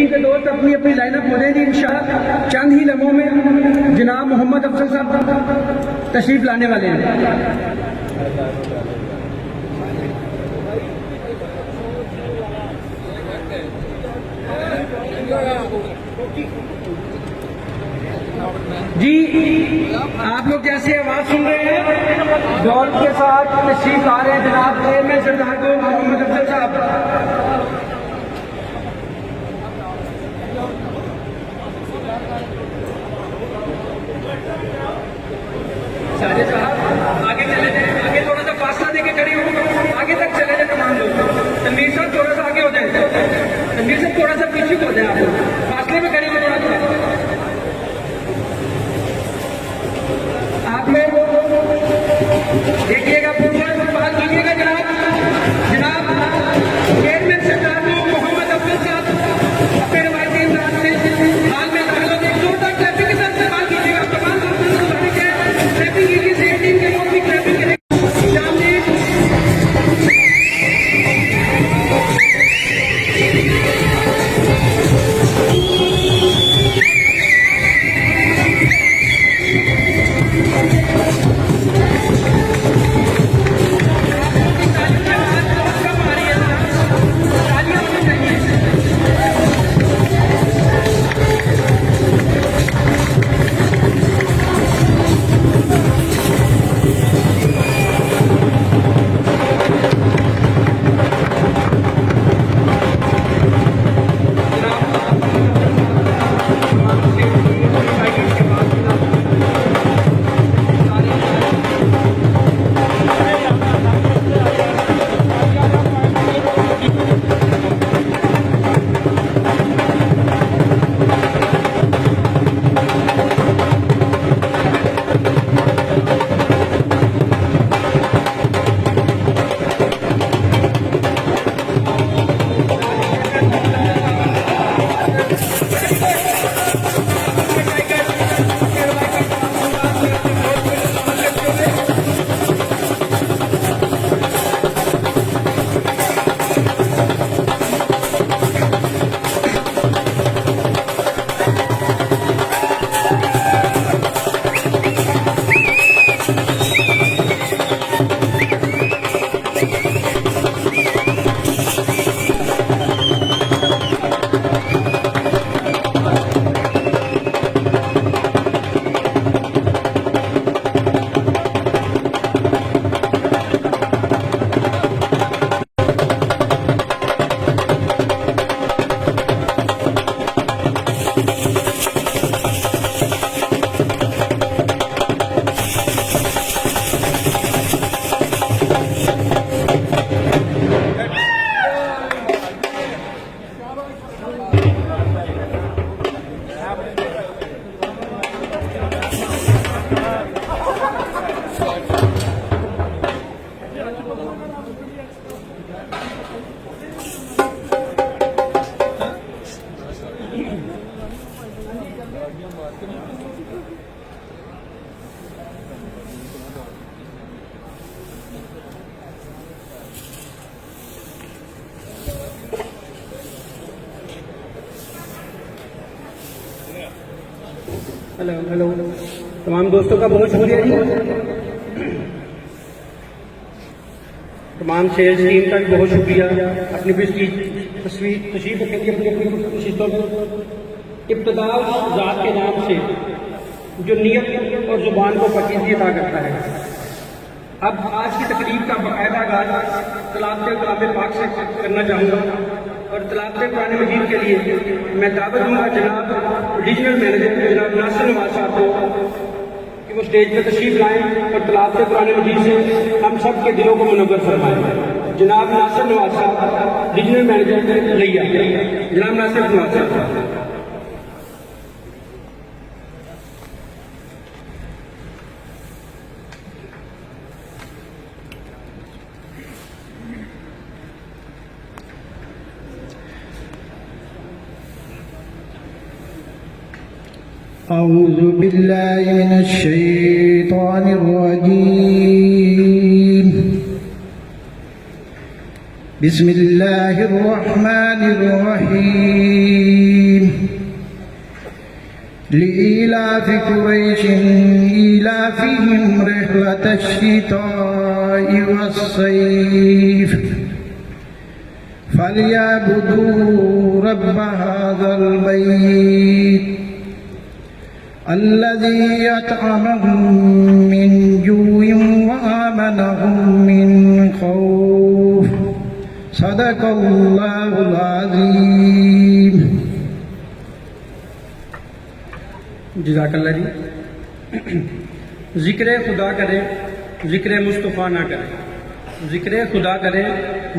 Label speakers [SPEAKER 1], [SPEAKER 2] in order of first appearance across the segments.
[SPEAKER 1] کے دوست اپنی اپنی لائن اپ ہو جائیں گی انشاءاللہ چند ہی لمحوں میں جناب محمد افضل صاحب تشریف لانے والے ہیں. جی آپ لوگ کیسے آواز سن رہے ہیں؟ دور کے ساتھ تشریف لا رہے ہیں جناب چیئرمین سردار کو محمد افضل صاحب. سارے صاحب آگے چلے جائیں, آگے تھوڑا سا فاصلہ دے کے کھڑے ہو, آگے تک چلے جائیں تمام لوگ. تنویر صاحب تھوڑا سا آگے ہو جائیں, تنویر صاحب تھوڑا سا پیچھے ہو جائیں, آپ فاصلے میں کھڑے ہو تھوڑا سا. آپ میں دیکھیے گا پوچھا بات کیجیے گا جناب چیئرمین سردار محمد افضل صاحب اپنے روایتی انداز سے حال میں داخل ہوتے ہیں. زوردار کلیپنگ کے ساتھ استعمال کیجیے گا. تمام دوستوں سے گزارش ہے کلیپنگ کیجیے, صحت ٹیم کے لوگ بھی کلیپنگ کریں. ہیلو تمام دوستوں کا بہت شکریہ جی. تمام سیلز ٹیم کا بھی بہت شکریہ. اپنی تشریف رکھیں گے اپنی نشستوں میں. ابتدا ذات کے نام سے جو نیت اور زبان کو پاکیزگی عطا کرتا ہے. اب آج کی تقریب کا باقاعدہ آغاز تلاوت کلام پاک سے کرنا چاہوں گا, اور تلاوت قرآن مجید کے لیے میں دعوت دوں گا جناب ریجنل مینیجر جناب ناصر نواز صاحب کو کہ وہ اسٹیج پہ تشریف لائیں اور تلاوت قرآن مجید سے ہم سب کے دلوں کو منور فرمائیں. جناب ناصر نواز صاحب ریجنل مینیجر لیا, جناب ناصر نواز صاحب.
[SPEAKER 2] أعوذ بالله من الشيطان الرجيم. بسم الله الرحمن الرحيم. لإيلاف قريش إيلافهم رحلة الشتاء والصيف فليعبدوا رب هذا البيت الذي أطعمهم من جوع وآمنهم من خوف صدق الله العظيم.
[SPEAKER 1] جزاک اللہ جی. ذکر خدا کرے ذکر مصطفیٰ نہ کرے، ذکر خدا کرے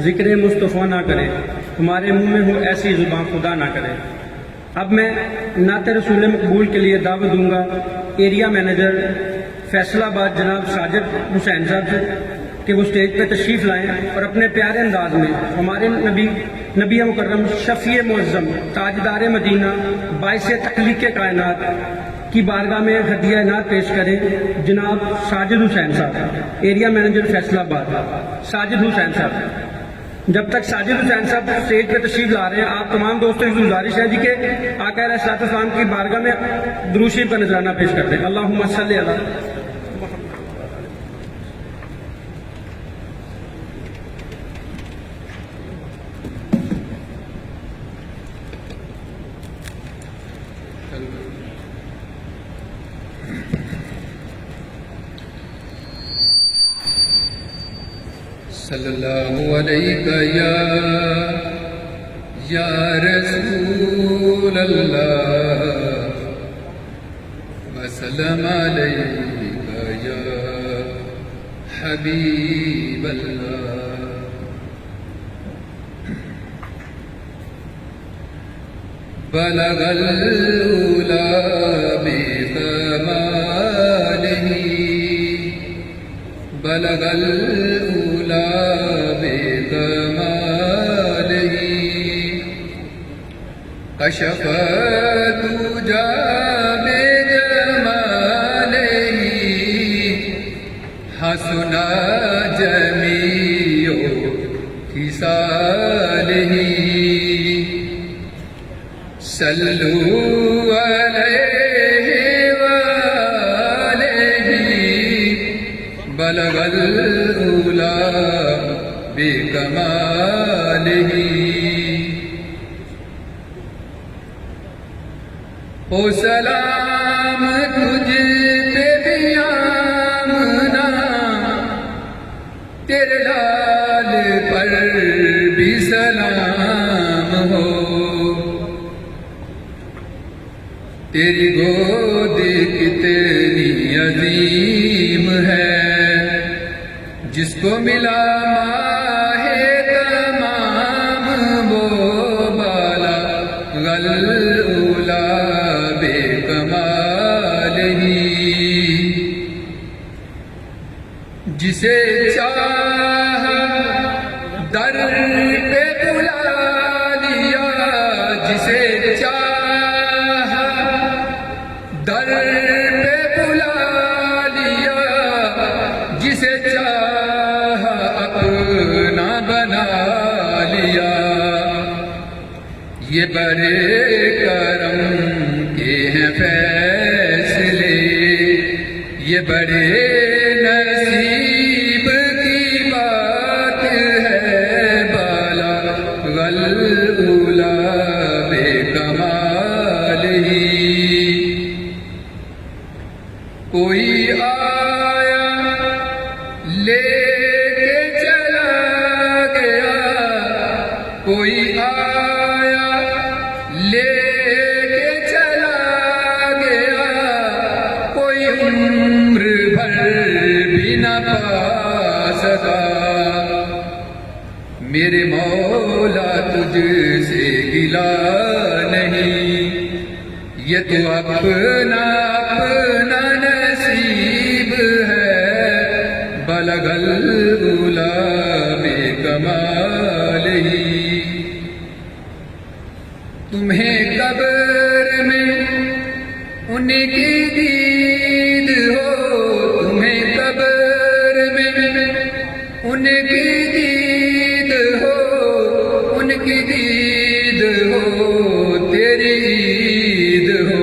[SPEAKER 1] ذکر مصطفیٰ نہ کرے، ہمارے منہ میں ہو ایسی زبان خدا نہ کرے. اب میں نعت رسول مقبول کے لیے دعوت دوں گا ایریا مینیجر فیصل آباد جناب ساجد حسین صاحب سے کہ وہ اسٹیج پہ تشریف لائیں اور اپنے پیارے انداز میں ہمارے نبی مکرم شفیع معظم تاجدار مدینہ باعث تخلیق کائنات کی بارگاہ میں ہدیہ عنایت پیش کریں. جناب ساجد حسین صاحب، ایریا مینیجر فیصل آباد. ساجد حسین صاحب. جب تک ساجد حسین صاحب اسٹیج پہ تشریف لا رہے ہیں، آپ تمام دوستوں کی گزارش ہے جی کہ آقا علیہ السلام کی بارگاہ میں درود شریف کا نذرانہ پیش کرتے ہیں. اللہم صلی علی
[SPEAKER 3] صلی اللہ علیہ یا رسول اللہ وسلم علیہ یا حبیب اللہ. بلغ العلا بکمالہ بلغ العلا بکمالہ کشف الدجی بجمالہ حسن جمیع خصالہ. صلو علیہ وآلہ بلغ العلا بکمالہ. او سلام تجھ پہ بھی آمنا، تیرے لال پر بھی سلام ہو. تیری گود کتنی عظیم ہے، جس کو ملا ماہ تمام وہ بالا العلا بکمالہ. جسے چاہا در پہ بلا لیا، جسے چاہا در پہ بلا لیا، جسے چاہا اپنا بنا لیا. یہ بڑے کرم کے ہیں فیصلے، یہ بڑے نصیب کی بات ہے. بالا العلا بکمالہ. کوئی آیا لے کے چلا گیا، کوئی آیا لے کے چلا گیا، کوئی عمر بھر بھی نہ پا سکا. میرے مولا تجھ سے گلا نہیں، یہ تو اپنا اپنا نصیب ہے. بلغ العلا بکمالہ. تمہیں قبر میں ان کی دید ہو، تمہیں قبر میں ان کی دید ہو، ان کی دید ہو، تیری عید ہو.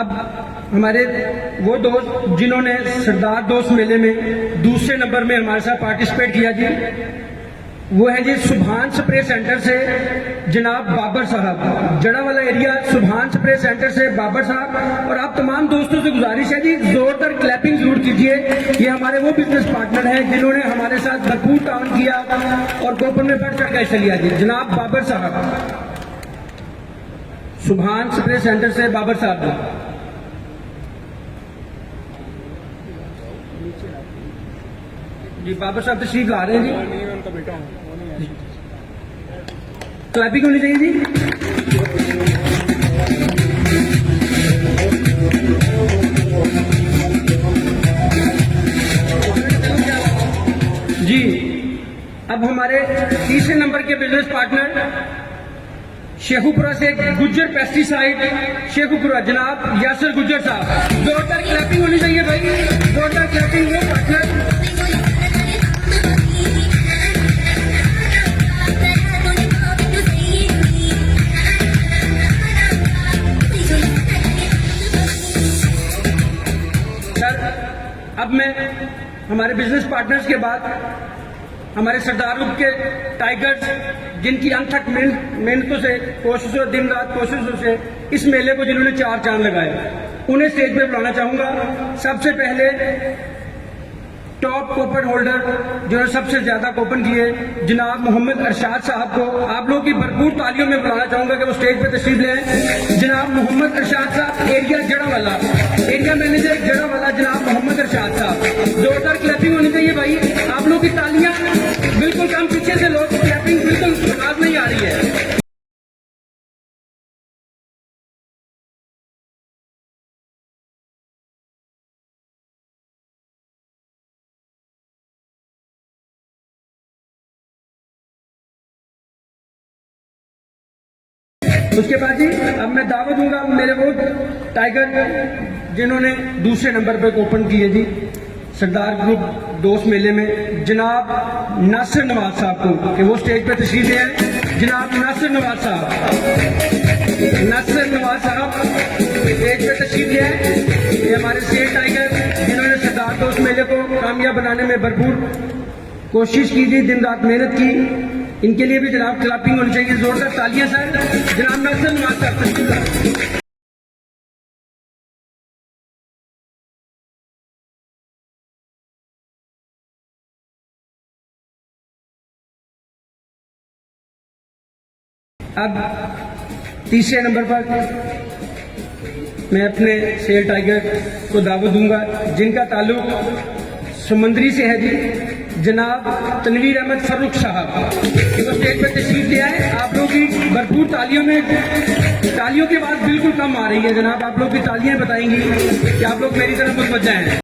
[SPEAKER 1] اب ہمارے وہ دوست جنہوں نے سردار دوست میلے میں دوسرے نمبر میں ہمارے ساتھ پارٹیسپیٹ کیا جی، وہ ہیں جی سبحان سپرے سینٹر سے جناب بابر صاحب، جڑا والا ایریا سبحان سپرے سینٹر سے بابر صاحب. اور آپ تمام دوستوں سے گزارش ہے جی زوردار کلیپنگ ضرور کیجیے. یہ ہمارے وہ بزنس پارٹنر ہیں جنہوں نے ہمارے ساتھ بھرپور تعاون کیا اور کوپن میں بڑھ چڑھ کا حصہ لیا جی. جناب بابر صاحب، سبحان سپرے سینٹر سے بابر صاحب جی، بابر صاحب تشریف لا رہے ہیں جی. کلیپنگ ہونی چاہیے جی. جی اب ہمارے تیسرے نمبر کے بزنس پارٹنر شیخو پورہ سے گجر پیسٹی سائڈ شیخو پورہ جناب یاسر گجر صاحب. زوردار کلیپنگ ہونی چاہیے بھائی، زوردار کلیپنگ. وہ پارٹنر اب میں ہمارے بزنس پارٹنرز کے بعد ہمارے سردار گروپ کے ٹائیگرز جن کی انتھک محنتوں سے کوششوں دن رات کوششوں سے اس میلے کو جنہوں نے 4 چاند لگائے انہیں اسٹیج پہ بلانا چاہوں گا. سب سے پہلے ٹاپ کوپن ہولڈر جنہوں نے سب سے زیادہ کوپن کیے جناب محمد ارشاد صاحب کو آپ لوگوں کی بھرپور تالیوں میں بلانا چاہوں گا کہ وہ اسٹیج پہ تشریف لیں. جناب محمد ارشاد صاحب ایریا جڑا والا، ایریا مینیجر جڑا والا جناب محمد ارشاد صاحب. زوردار کلیپنگ ہونی چاہیے بھائی. آپ لوگ کی تالیاں بالکل کم پیچھے سے لوگ کلیپنگ بالکل آواز نہیں آ رہی ہے. اس کے بعد جی اب میں دعوت دوں گا میرے وہ ٹائیگر جنہوں نے دوسرے نمبر پہ اوپن کیے جی سردار گروپ دوست میلے میں جناب ناصر نواز صاحب کو کہ وہ اسٹیج پہ تشریف لے آئے. جناب ناصر نواز صاحب، ناصر نواز صاحب اسٹیج پہ تشریف لے آئے. یہ ہمارے سیل ٹائیگر جنہوں نے سردار دوست میلے کو کامیاب بنانے میں بھرپور کوشش کی تھی، دن رات محنت کی. ان کے لیے بھی جناب کلاپنگ ہونی چاہیے. زوردار تالیاں سر. جناب ناصر نواز صاحب تشریف لائیں. اب تیسرے نمبر پر میں اپنے سیل ٹائیگر کو دعوت دوں گا جن کا تعلق سمندری سے ہے جی جناب تنویر احمد فروخ صاحب. وہ اسٹیج پہ تشریف لے آئے. آپ لوگ کی بھرپور تالیوں کی آواز بالکل کم آ رہی ہے جناب. آپ لوگ کی تالیاں بتائیں گی کہ آپ لوگ میری طرف متوجہ ہیں.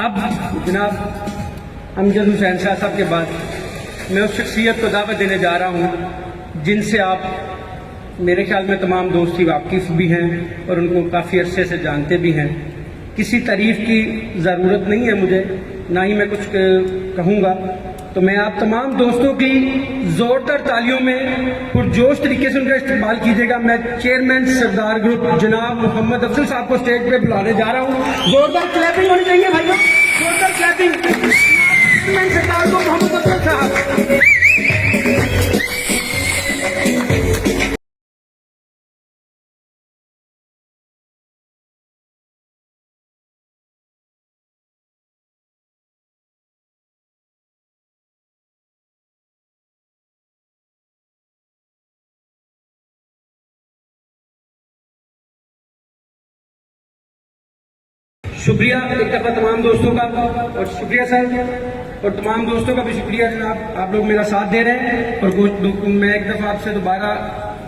[SPEAKER 1] اب جناب امجد حسین شاہ صاحب کے بعد میں اس شخصیت کو دعوت دینے جا رہا ہوں جن سے آپ میرے خیال میں تمام دوست ہی واقف بھی ہیں اور ان کو کافی عرصے سے جانتے بھی ہیں. کسی تعریف کی ضرورت نہیں ہے مجھے، نہ ہی میں کچھ کہوں گا. تو میں آپ تمام دوستوں کی زوردار تالیوں میں پرجوش طریقے سے ان کا استقبال کیجیے گا. میں چیئرمین سردار گروپ جناب محمد افضل صاحب کو اسٹیج پہ بلانے جا رہا ہوں. زوردار کلیپنگ ہونی چاہیے بھائیوں، زوردار کلیپنگ. چیئرمین سردار گروپ محمد افضل صاحب. شکریہ ایک دفعہ تمام دوستوں کا، اور شکریہ سر، اور تمام دوستوں کا بھی شکریہ جناب، آپ لوگ میرا ساتھ دے رہے ہیں. اور میں ایک دفعہ آپ سے دوبارہ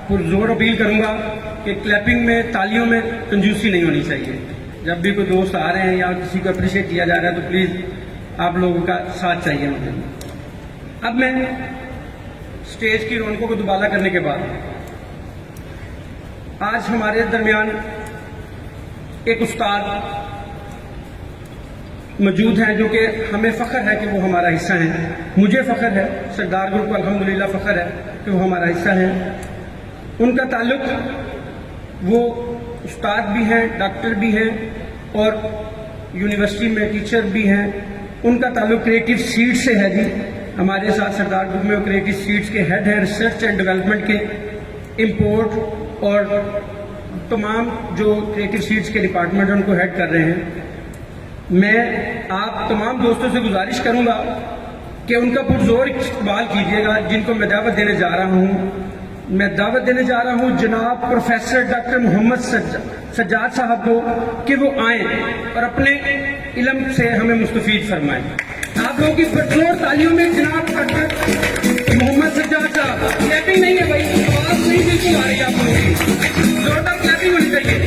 [SPEAKER 1] پرزور اپیل کروں گا کہ کلیپنگ میں، تالیوں میں کنجوسی نہیں ہونی چاہیے. جب بھی کوئی دوست آ رہے ہیں یا کسی کو اپریشیٹ کیا جا رہا ہے تو پلیز آپ لوگوں کا ساتھ چاہیے مجھے. اب میں اسٹیج کی رونقوں کو دوبالا کرنے کے بعد آج ہمارے درمیان ایک استاد موجود ہیں جو کہ ہمیں فخر ہے کہ وہ ہمارا حصہ ہیں. مجھے فخر ہے، سردار گروپ کو الحمدللہ فخر ہے کہ وہ ہمارا حصہ ہیں. ان کا تعلق، وہ استاد بھی ہیں، ڈاکٹر بھی ہیں اور یونیورسٹی میں ٹیچر بھی ہیں. ان کا تعلق کریٹو سیڈ سے ہے جی. ہمارے ساتھ سردار گروپ میں وہ کریٹو سیڈز کے ہیڈ ہیں، ریسرچ اینڈ ڈیولپمنٹ کے، امپورٹ اور تمام جو کریٹو سیڈز کے ڈپارٹمنٹ ان کو ہیڈ کر رہے ہیں. میں آپ تمام دوستوں سے گزارش کروں گا کہ ان کا پرزور استقبال کیجیے گا. جن کو میں دعوت دینے جا رہا ہوں، میں دعوت دینے جا رہا ہوں جناب پروفیسر ڈاکٹر محمد سجاد صاحب کو کہ وہ آئیں اور اپنے علم سے ہمیں مستفید فرمائیں. آپ لوگوں کی پرزور تالیوں میں جناب ڈاکٹر محمد سجاد صاحب. کلیپنگ نہیں ہے بھائی، آواز نہیں بالکل آ رہی ہے آپ لوگوں کی، زوردار کلیپنگ ہونی چاہیے.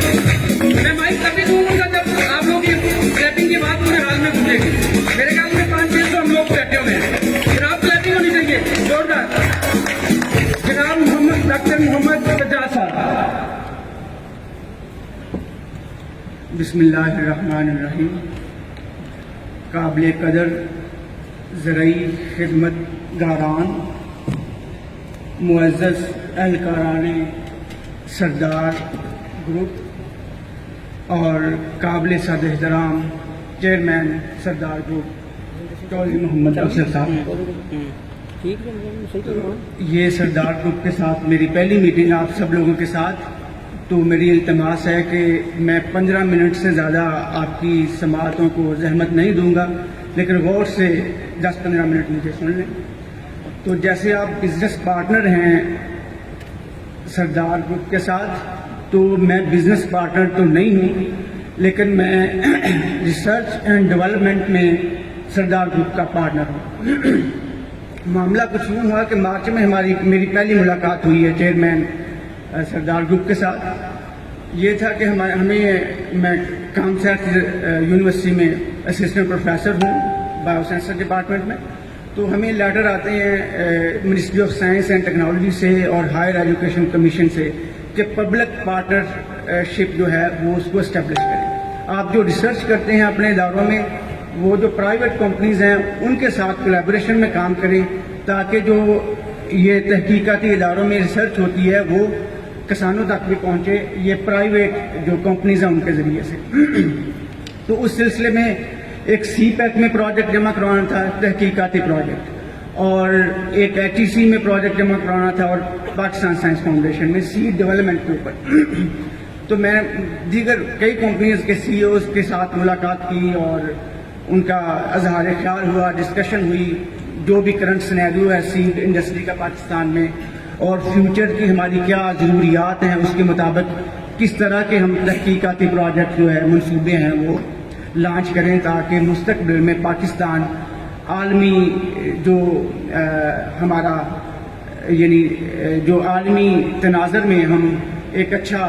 [SPEAKER 1] میں مائک تبھی دوں گا جب آپ لوگ کی کلیپنگ کی بات پورے حال میں پوچھے گی. میرے خیال میں 500-600 ہم لوگ بیٹھے ہوئے ہیں. جناب کلیپنگ ہونی چاہیے زوردار. جناب ڈاکٹر محمد سجاد صاحب.
[SPEAKER 4] بسم اللہ الرحمن الرحیم. قابل قدر زرعی خدمت گاران، معزز اہلکاران سردار گروپ اور قابل صد احترام چیئرمین سردار گروپ چودھری محمد افضل صاحب. یہ سردار گروپ کے ساتھ میری پہلی میٹنگ آپ سب لوگوں کے ساتھ، تو میری التماس ہے کہ میں 15 منٹ سے زیادہ آپ کی سماعتوں کو زحمت نہیں دوں گا، لیکن غور سے 10-15 منٹ مجھے سن لیں. تو جیسے آپ بزنس پارٹنر ہیں سردار گروپ کے ساتھ، تو میں بزنس پارٹنر تو نہیں ہوں، لیکن میں ریسرچ اینڈ ڈیولپمنٹ میں سردار گروپ کا پارٹنر ہوں. معاملہ کچھ یوں ہوا کہ مارچ میں میری پہلی ملاقات ہوئی ہے چیئرمین سردار گروپ کے ساتھ. یہ تھا کہ میں کانسیپٹ یونیورسٹی میں اسسٹنٹ پروفیسر ہوں بایو سائنس ڈپارٹمنٹ میں. تو ہمیں لیٹر آتے ہیں ministry of science and technology سے اور ہائر ایجوکیشن کمیشن سے کہ پبلک پارٹنرشپ جو ہے وہ اس کو اسٹیبلش کریں. آپ جو ریسرچ کرتے ہیں اپنے اداروں میں، وہ جو پرائیویٹ کمپنیز ہیں ان کے ساتھ کولیبوریشن میں کام کریں، تاکہ جو یہ تحقیقاتی اداروں میں ریسرچ ہوتی ہے وہ کسانوں تک بھی پہنچے، یہ پرائیویٹ جو کمپنیز ہیں ان کے ذریعے سے. تو اس سلسلے میں ایک سی پیک میں پروجیکٹ جمع کروانا تھا، تحقیقاتی پروجیکٹ، اور ایک ایچ ای سی میں پروجیکٹ جمع کروانا تھا، اور پاکستان سائنس فاؤنڈیشن میں سیڈ ڈیولپمنٹ کے اوپر. تو میں دیگر کئی کمپنیز کے سی اوز کے ساتھ ملاقات کی اور ان کا اظہار خیال ہوا، ڈسکشن ہوئی، جو بھی کرنٹ سینیریو ہے سیڈ انڈسٹری کا پاکستان میں اور فیوچر کی ہماری کیا ضروریات ہیں، اس کے مطابق کس طرح کے ہم تحقیقاتی پروجیکٹ جو ہے منصوبے ہیں وہ لانچ کریں، تاکہ مستقبل میں پاکستان عالمی جو ہمارا یعنی جو عالمی تناظر میں ہم ایک اچھا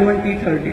[SPEAKER 4] 2030।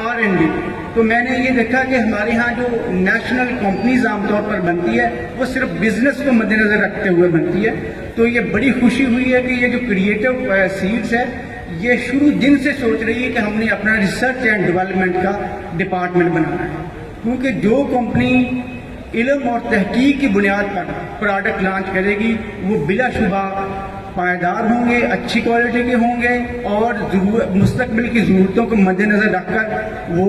[SPEAKER 4] R&D تو میں نے یہ دیکھا کہ ہمارے ہاں جو نیشنل کمپنیز عام طور پر بنتی ہے وہ صرف بزنس کو مد نظر رکھتے ہوئے بنتی ہے. تو یہ بڑی خوشی ہوئی ہے کہ یہ جو کریٹو سیڈز ہے یہ شروع دن سے سوچ رہی ہے کہ ہم نے اپنا ریسرچ اینڈ ڈیولپمنٹ کا ڈپارٹمنٹ بنانا ہے, کیونکہ جو کمپنی علم اور تحقیق کی بنیاد پر پروڈکٹ لانچ کرے گی وہ بلا شبہ پائیدار ہوں گے, اچھی کوالٹی کے ہوں گے, اور مستقبل کی ضرورتوں کو مد نظر رکھ کر وہ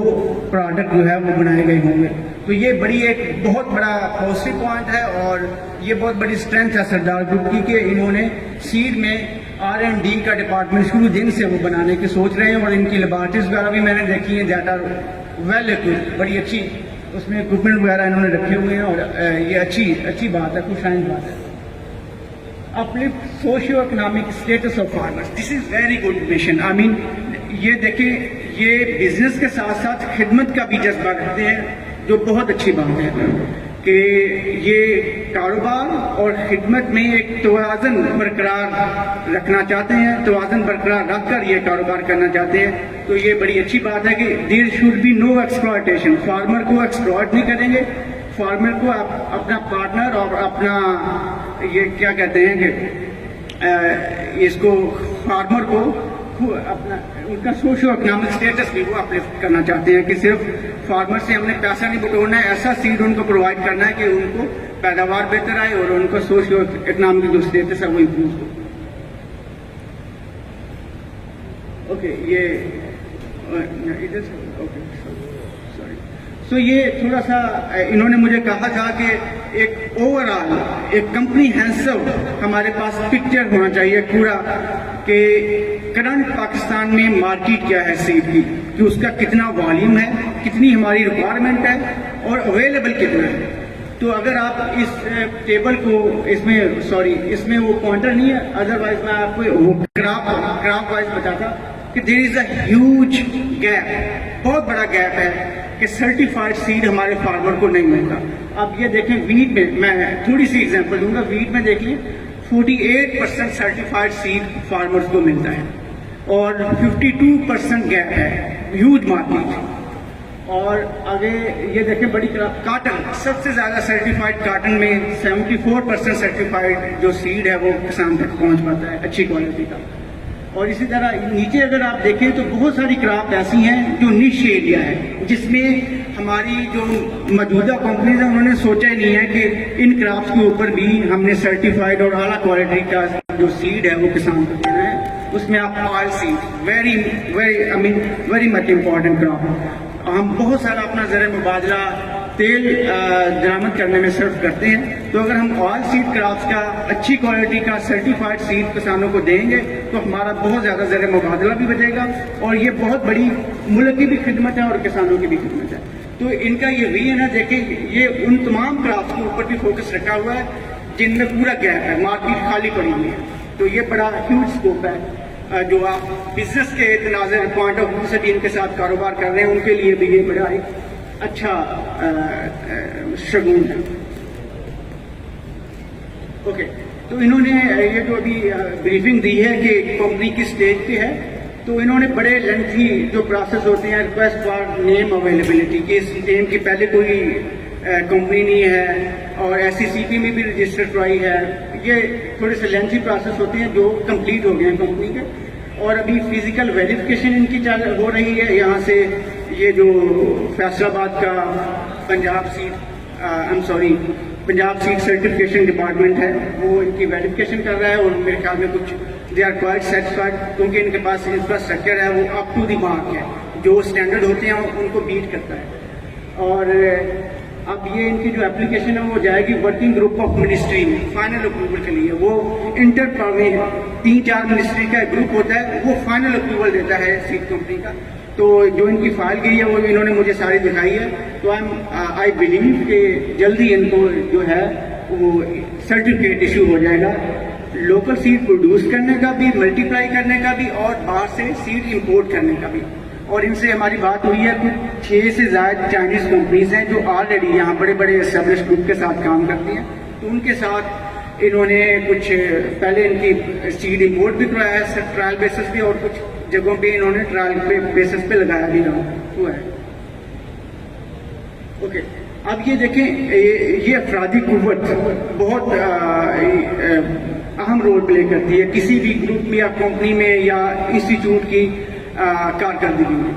[SPEAKER 4] پروڈکٹ جو ہے وہ بنائے گئے ہوں گے. تو یہ بڑی ایک بہت بڑا پازیٹیو پوائنٹ ہے, اور یہ بہت بڑی اسٹرینتھ ہے سردار گروپ کی کہ انہوں نے سیڈ میں R&D کا ڈپارٹمنٹ شروع دن سے وہ بنانے کی سوچ رہے ہیں, اور ان کی لیبارٹریز وغیرہ بھی میں نے دیکھی ہیں دیٹ آر ویل اکوپڈ, بڑی اچھی اس میں اکوپمنٹ وغیرہ انہوں نے رکھے ہوئے ہیں, اور یہ اچھی بات ہے, خوش آئند بات ہے. uplift socio-economic status of farmers. This is very good mission. I mean, یہ دیکھیں یہ بزنس کے ساتھ ساتھ خدمت کا بھی جذبہ رکھتے ہیں, جو بہت اچھی بات ہے کہ یہ کاروبار اور خدمت میں ایک توازن برقرار رکھنا چاہتے ہیں, توازن برقرار رکھ کر یہ کاروبار کرنا چاہتے ہیں. تو یہ بڑی اچھی بات ہے کہ there should be no exploitation, farmer کو ایکسپلائٹ نہیں کریں گے, فارمر کو اپنا پارٹنر اور اپنا یہ کیا کہتے ہیں کہ اس کو فارمر کو اپنا ان کا سوشو اکنامک اسٹیٹس بھی وہ اپلفٹ کرنا چاہتے ہیں کہ صرف فارمر سے ہم نے پیسہ نہیں بٹورنا ہے, ایسا سیڈ ان کو پرووائڈ کرنا ہے کہ ان کو پیداوار بہتر آئے اور ان کا سوشو اکنامک جو اسٹیٹس ہے وہ امپروو ہو. اوکے یہ ادھر سے اوکے سوری. سو یہ تھوڑا سا انہوں نے مجھے کہا تھا کہ ایک اوور آل ایک کمپنی ہینسو ہمارے پاس پکچر ہونا چاہیے پورا کہ کرنٹ پاکستان میں مارکیٹ کیا ہے سیڈ کی, کہ اس کا کتنا والیوم ہے, کتنی ہماری ریکوائرمنٹ ہے اور اویلیبل کتنا ہے. تو اگر آپ اس ٹیبل کو اس میں وہ پوائنٹر نہیں ہے, ادروائز میں آپ کو وہ گراف وائز بتاتا کہ دیر از اے ہیوج گیپ, بہت بڑا گیپ ہے کہ سرٹیفائڈ سیڈ ہمارے فارمر کو نہیں ملتا. اب یہ دیکھیں ویٹ میں تھوڑی سی ایگزامپل دوں گا, ویٹ میں دیکھیے 48% سرٹیفائڈ سیڈ فارمرز کو ملتا ہے اور 52% گیپ ہے, ہیوج مارکیٹ. اور آگے یہ دیکھیں بڑی کاٹن, سب سے زیادہ سرٹیفائڈ کاٹن میں 74% سرٹیفائڈ جو سیڈ ہے وہ کسان تک پہنچ پاتا ہے اچھی کوالٹی کا. اور اسی طرح نیچے اگر آپ دیکھیں تو بہت ساری کرافٹ ایسی ہیں جو نش ایریا ہے, جس میں ہماری جو موجودہ کمپنیز ہیں انہوں نے سوچا ہی نہیں ہے کہ ان کرافٹس کے اوپر بھی ہم نے سرٹیفائڈ اور اعلیٰ کوالٹی کا جو سیڈ ہے وہ کسان کو دینا ہے. اس میں آپ oil said very much important craft. ہم بہت سارا اپنا زر مبادلہ تیل درآمد کرنے میں صرف کرتے ہیں, تو اگر ہم آئل سیڈ کرافٹس کا اچھی کوالٹی کا سرٹیفائڈ سیڈ کسانوں کو دیں گے تو ہمارا بہت زیادہ زر مبادلہ بھی بچے گا, اور یہ بہت بڑی ملک کی بھی خدمت ہے اور کسانوں کی بھی خدمت ہے. تو ان کا یہ ویژن ہے, دیکھیں یہ ان تمام کرافٹس کے اوپر بھی فوکس رکھا ہوا ہے جن میں پورا گیپ ہے, مارکیٹ خالی پڑی ہوئی ہے. تو یہ بڑا ہیوج اسکوپ ہے, جو آپ بزنس کے تناظر پوائنٹ آف ویو سے بھی ان کے ساتھ کاروبار کر رہے ہیں ان کے لیے بھی یہ بڑا ایک اچھا شگون ہے. اوکے, تو انہوں نے یہ جو ابھی بریفنگ دی ہے کہ کمپنی کی اسٹیج پہ ہے, تو انہوں نے بڑے لینتھی جو پروسیس ہوتے ہیں ریکویسٹ فار نیم اویلیبلٹی, کہ اس نیم کی پہلے کوئی کمپنی نہیں ہے اور ایس سی سی پی میں بھی رجسٹر کرائی ہے, یہ تھوڑے سے لینتھی پروسیس ہوتے ہیں جو کمپلیٹ ہو گئے ہیں کمپنی کے. اور ابھی فزیکل ویریفیکیشن ان کی ہو رہی ہے, یہاں سے یہ جو فیصل آباد کا پنجاب سیڈ سرٹیفکیشن ڈپارٹمنٹ ہے وہ ان کی ویریفیکیشن کر رہا ہے, اور میرے خیال میں کچھ دے آر کوائٹ سیٹسفائڈ, کیونکہ ان کے پاس انفراسٹرکچر ہے وہ اپ ٹو دی مارک ہے, جو اسٹینڈرڈ ہوتے ہیں ان کو بیٹ کرتا ہے. اور اب یہ ان کی جو اپلیکیشن ہے وہ جائے گی ورکنگ گروپ آف منسٹری میں فائنل اپروول کے لیے. وہ انٹر 3-4 منسٹری کا ایک گروپ ہوتا ہے, وہ فائنل اپروول دیتا ہے سیڈ کمپنی کا. تو جو ان کی فائل گئی ہے وہ انہوں نے مجھے ساری دکھائی ہے, تو آئی بلیو کہ جلدی ان کو جو ہے وہ سرٹیفکیٹ ایشو ہو جائے گا, لوکل سیڈ پروڈیوس کرنے کا بھی, ملٹیپلائی کرنے کا بھی, اور باہر سے سیڈ امپورٹ کرنے کا بھی. اور ان سے ہماری بات ہوئی ہے, کچھ 6 سے زائد چائنیز کمپنیز ہیں جو آلریڈی یہاں بڑے بڑے اسٹیبلش گروپ کے ساتھ کام کرتی ہیں, تو ان کے ساتھ انہوں نے کچھ پہلے ان کی سیڈ امپورٹ بھی کرایا ہے ٹرائل بیسس پہ, اور کچھ جگہوں پہ انہوں نے ٹرائل بیسس پہ لگایا بھی ہوا ہے. اوکے، اب یہ دیکھیں، یہ افرادی قوت بہت اہم رول پلے کرتی ہے کسی بھی گروپ میں یا کمپنی میں یا انسٹیٹیوٹ کی کارکردگی میں.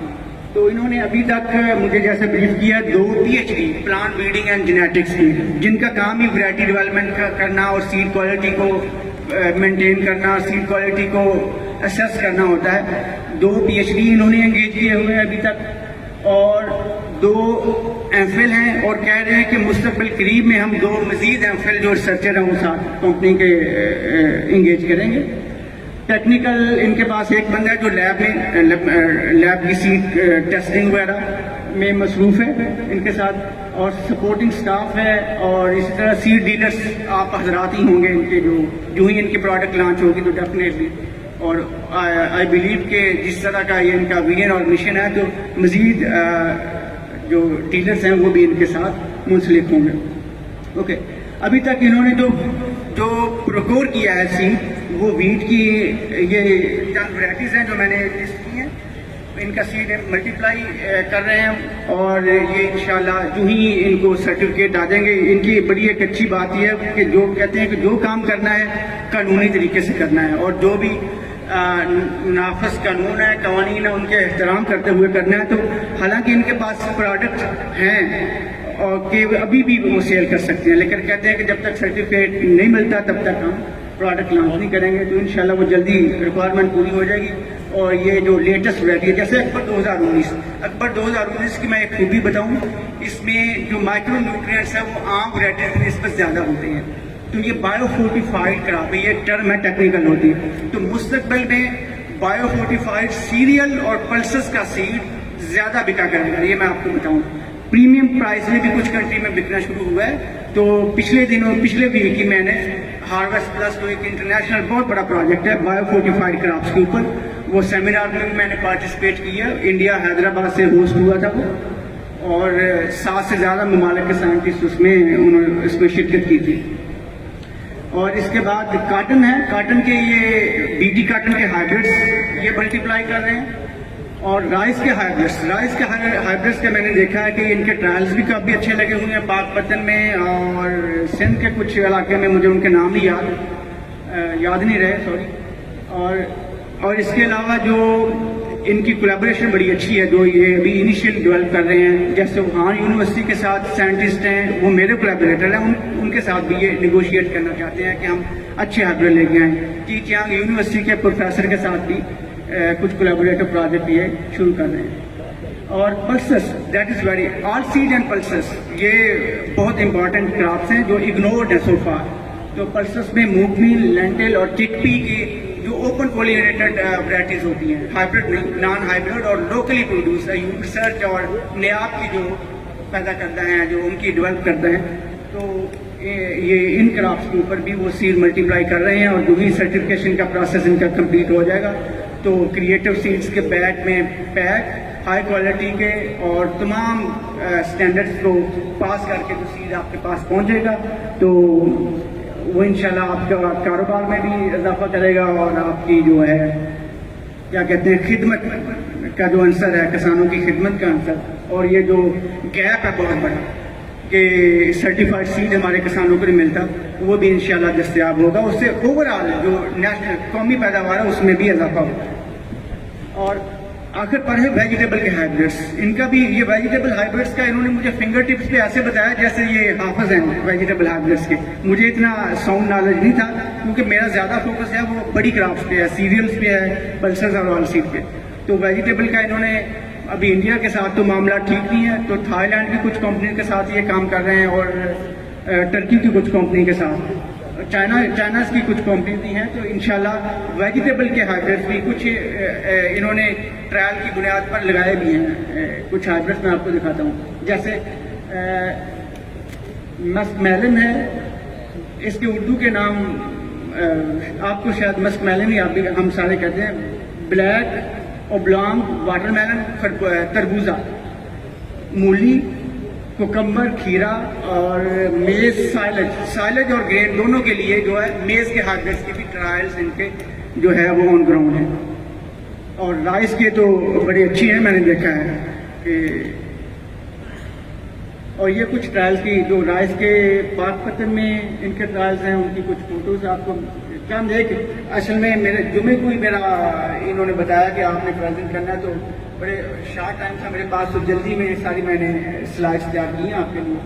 [SPEAKER 4] تو انہوں نے ابھی تک مجھے جیسے بریف کیا 2 PhD plant breeding and genetics کی، جن کا کام ہی ویرائٹی ڈیولپمنٹ کرنا اور سیڈ کوالٹی کو مینٹین کرنا، سیڈ کوالٹی کو اسیس کرنا ہوتا ہے. 2 PhD انہوں نے انگیج کیے ہوئے ہیں ابھی تک، اور 2 MPhil ہیں، اور کہہ رہے ہیں کہ مستقبل قریب میں ہم 2 مزید MPhil جو ریسرچر ہیں وہ ساتھ کمپنی کے انگیج کریں گے. ٹیکنیکل ان کے پاس ایک بندہ ہے جو لیب کی سیٹ ٹیسٹنگ وغیرہ میں مصروف ہے ان کے ساتھ، اور سپورٹنگ سٹاف ہے، اور اسی طرح سیڈ ڈیلرز آپ حضرات ہی ہوں گے ان کے، جو ہی ان کی پروڈکٹ لانچ ہوگی تو ڈیفینیٹلی. اور آئی بلیو کہ جس طرح کا یہ ان کا ویژن اور مشن ہے تو مزید جو ڈیلرز ہیں وہ بھی ان کے ساتھ منسلک ہوں گے. اوکے، ابھی تک انہوں نے جو پروکور کیا ہے سیڈ، وہ ویٹ کی یہ چند ورائٹیز ہیں جو میں نے لسٹ کی ہیں. ان کا سیڈ ملٹیپلائی کر رہے ہیں، اور یہ انشاءاللہ جو ہی ان کو سرٹیفکیٹ آ جائیں گے. ان کی بڑی ایک اچھی بات یہ ہے کہ جو کہتے ہیں کہ جو کام کرنا ہے قانونی طریقے سے کرنا ہے، اور جو بھی نافذ قانون ہے، قوانین ہے، ان کے احترام کرتے ہوئے کرنا ہے. تو حالانکہ ان کے پاس پروڈکٹ ہیں اور کہ ابھی بھی وہ سیل کر سکتے ہیں، لیکن کہتے ہیں کہ جب تک سرٹیفکیٹ نہیں ملتا تب تک ہم پروڈکٹ لانچ نہیں کریں گے. تو انشاءاللہ وہ جلدی ریکوائرمنٹ پوری ہو جائے گی. اور یہ جو لیٹسٹ ورائٹی ہے جیسے اکبر 2019 کی میں ایک خوبی بتاؤں، اس میں جو مائکرو نیوٹرینٹس ہیں وہ عام ورائٹیز کی نسبت زیادہ ہوتے ہیں. تو یہ بایو فورٹیفائڈ کراپ ہے، یہ ٹرم ہے ٹیکنیکل ہوتی ہے. تو مستقبل میں بایو فورٹیفائڈ سیریل اور پلسز کا سیڈ زیادہ بکا کرے گا، یہ میں آپ کو بتاؤں. پریمیم پرائز میں بھی کچھ کنٹری میں بکنا شروع ہوا ہے. تو پچھلے ویک ہی میں نے ہارویسٹ پلس جو ایک انٹرنیشنل بہت بڑا پروجیکٹ ہے بایو فورٹیفائڈ کراپس کے اوپر، وہ سیمینار میں نے پارٹیسپیٹ کیا. انڈیا حیدرآباد سے ہوسٹ ہوا تھا وہ، اور 7 سے زیادہ ممالک کے سائنٹسٹ اس میں شرکت کی تھی. اور اس کے بعد کاٹن ہے، کاٹن کے یہ BT کاٹن کے ہائیبرڈس یہ ملٹیپلائی کر رہے ہیں. اور رائس کے ہائیبرڈس کا میں نے دیکھا ہے کہ ان کے ٹرائلز بھی کافی اچھے لگے ہوئے ہیں پاک پتن میں اور سندھ کے کچھ علاقے میں، مجھے ان کے نام نہیں یاد نہیں رہے، سوری. اور اس کے علاوہ جو ان کی کولیبوریشن بڑی اچھی ہے، جو یہ ابھی انیشیل ڈیولپ کر رہے ہیں. جیسے وہاں یونیورسٹی کے ساتھ سائنٹسٹ ہیں، وہ میرے کولیبوریٹر ہیں، ان کے ساتھ بھی یہ نیگوشیٹ کرنا چاہتے ہیں کہ ہم اچھے ہائیبرڈ لے کے آئیں. چیانگ یونیورسٹی کے پروفیسر کے ساتھ بھی کچھ کولیبوریٹر پروجیکٹ یہ شروع کر رہے ہیں. اور pulses, that is very oil seed and pulses, یہ بہت امپورٹنٹ کراپس ہیں جو اگنورڈ ہیں سو فار. تو پلسس میں مونگ میل، لینٹل اور چک پی کی جو اوپن پولینیٹڈ ورائٹیز ہوتی ہیں، ہائیبرڈ نان ہائیبرڈ اور لوکلی پروڈیوس ہے، ریسرچ اور نیاب کی جو پیدا کرتا ہے، جو ان کی ڈیولپ کرتا ہے. تو یہ ان کراپس کے اوپر بھی وہ سیڈ ملٹیپلائی کر رہے ہیں. اور جو بھی سرٹیفکیشن کا پروسیس ان کا کمپلیٹ ہو جائے گا تو کریٹو سیڈس کے بیگ میں پیک، ہائی کوالٹی کے اور تمام سٹینڈرڈس کو پاس کر کے جو سیڈ آپ کے پاس پہنچے گا تو وہ انشاءاللہ آپ کا کاروبار میں بھی اضافہ کرے گا، اور آپ کی جو ہے کیا کہتے ہیں خدمت کا جو عنصر ہے، کسانوں کی خدمت کا عنصر. اور یہ جو گیپ ہے بہت بڑا کہ سرٹیفائڈ سیڈ ہمارے کسانوں کو نہیں ملتا، وہ بھی انشاءاللہ دستیاب ہوگا. اس سے اوورآل جو نیشنل قومی پیداوار ہے اس میں بھی اضافہ ہوگا. اور آخر پر ہے ویجیٹیبل کے ہائیبرڈس. ان کا بھی یہ ویجیٹیبل ہائیبرڈس کا انہوں نے مجھے فنگر ٹپس پہ ایسے بتایا جیسے یہ حافظ ہیں ویجیٹیبل ہائیبرڈس کے. مجھے اتنا ساؤنڈ نالج نہیں تھا کیونکہ میرا زیادہ فوکس ہے وہ بڑی کراپس پہ ہے، سیریلس پہ ہے، پلسز اور آل سیڈ پہ. تو ویجیٹیبل کا انہوں نے ابھی انڈیا کے ساتھ تو معاملہ ٹھیک نہیں ہے، تو تھائی لینڈ کی کچھ کمپنی کے ساتھ یہ کام کر رہے ہیں، اور ٹرکی کی کچھ کمپنی کے ساتھ، چائنا کی کچھ کمپنی بھی ہیں. تو انشاءاللہ ویجیٹیبل کے ہائیبرڈس بھی کچھ انہوں نے ٹرائل کی بنیاد پر لگائے بھی ہیں. کچھ ہائیبرڈس میں آپ کو دکھاتا ہوں، جیسے مسک میلن ہے، اس کے اردو کے نام آپ کو شاید مسک میلن ہی آپ بھی ہم سارے کہتے ہیں. بلیک اوبلانگ واٹر میلن، تربوزہ، مولی، کوکمبر، کھیرا اور میز، سائلج اور گرین دونوں کے لیے جو ہے میز کے ہائیبرڈس کی بھی ٹرائلز ان کے جو ہے وہ آن گراؤنڈ ہیں. اور رائس کے تو بڑی اچھی ہیں، میں نے دیکھا ہے کہ اور یہ کچھ ٹرائلز کی جو رائس کے پاک پتن میں ان کے ٹرائلز ہیں، ان کی کچھ فوٹوز آپ کو چند ایک اصل میں میرے جمعے کو ہی میرا انہوں نے بتایا کہ آپ نے پریزنٹ کرنا ہے، تو بڑے شارٹ ٹائم تھا میرے پاس، تو جلدی میں ساری میں نے سلائڈس تیار کی ہیں آپ کے لیے.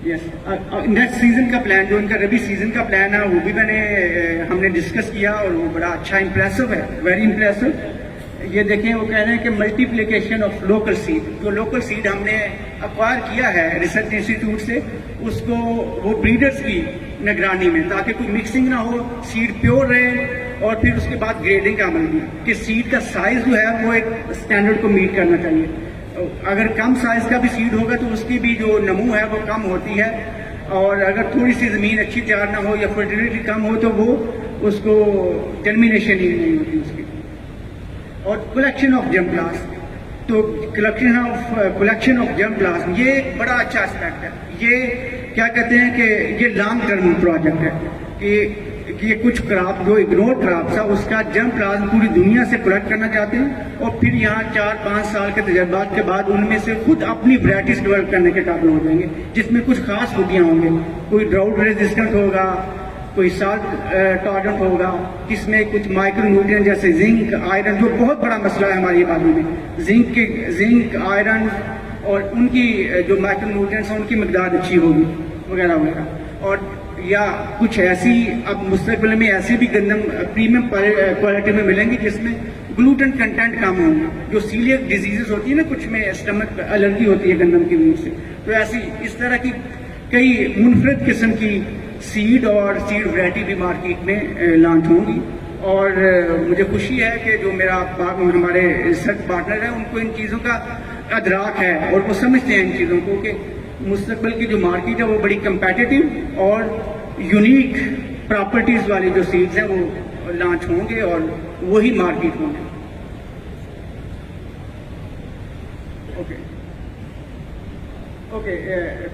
[SPEAKER 4] یس نیکسٹ سیزن کا پلان جو ان کا ربی سیزن کا پلان ہے وہ بھی ہم نے ڈسکس کیا اور وہ بڑا اچھا امپریسو ہے، ویری امپریسو. یہ دیکھیں وہ کہہ رہے ہیں کہ ملٹیپلیکیشن آف لوکل سیڈ، جو لوکل سیڈ ہم نے اکوائر کیا ہے ریسرچ انسٹیٹیوٹ سے، اس کو وہ بریڈرز کی نگرانی میں، تاکہ کوئی مکسنگ نہ ہو، سیڈ پیور رہے، اور پھر اس کے بعد گریڈنگ کا عمل بھی کہ سیڈ کا سائز جو ہے وہ ایک اسٹینڈرڈ کو میٹ کرنا چاہیے. اگر کم سائز کا بھی سیڈ ہوگا تو اس کی بھی جو نمو ہے وہ کم ہوتی ہے، اور اگر تھوڑی سی زمین اچھی تیار نہ ہو یا فرٹیلٹی کم ہو تو وہ اس کو ٹرمینیشن ہی نہیں ہوتی اس کی. اور کلیکشن آف جرم پلاسم، تو کلیکشن آف جرم پلاسم یہ ایک بڑا اچھا اسپیکٹ ہے. یہ کیا کہتے ہیں کہ یہ لانگ ٹرم پروجیکٹ ہے کہ یہ کچھ کراپ جو اگنور کراپس ہے اس کا جرم پلازم پوری دنیا سے کلیکٹ کرنا چاہتے ہیں، اور پھر یہاں 4-5 سال کے تجربات کے بعد ان میں سے خود اپنی ورائٹیز ڈیولپ کرنے کے قابل ہو جائیں گے، جس میں کچھ خاص خوبیاں ہوں گے. کوئی ڈراؤٹ ریزسٹنٹ ہوگا، کوئی سالٹ ٹالرنٹ ہوگا، جس میں کچھ مائکرو نیوٹرین جیسے زنک، آئرن، جو بہت بڑا مسئلہ ہے ہماری آبادی میں، زنک آئرن اور ان کی جو مائکرو نیوٹرینس ہیں ان کی مقدار اچھی ہوگی وغیرہ وغیرہ. اور یا کچھ ایسی اب مستقبل میں ایسی بھی گندم پریمیم کوالٹی میں ملیں گی جس میں گلوٹن کنٹینٹ کم ہوں گے. جو سیلیک ڈیزیزز ہوتی ہیں نا، کچھ میں اسٹمک الرجی ہوتی ہے گندم کی وجہ سے، تو ایسی اس طرح کی کئی منفرد قسم کی سیڈ اور سیڈ ورائٹی بھی مارکیٹ میں لانچ ہوں گی. اور مجھے خوشی ہے کہ جو میرا ہمارے ریسرچ پارٹنر ہیں ان کو ان چیزوں کا ادراک ہے اور وہ سمجھتے ہیں ان چیزوں کو کہ مستقبل کی جو مارکیٹ ہے وہ بڑی کمپیٹیٹو اور یونیک پراپرٹیز والی جو سیڈز ہیں وہ لانچ ہوں گے اور وہی مارکیٹ ہوں گے. اوکے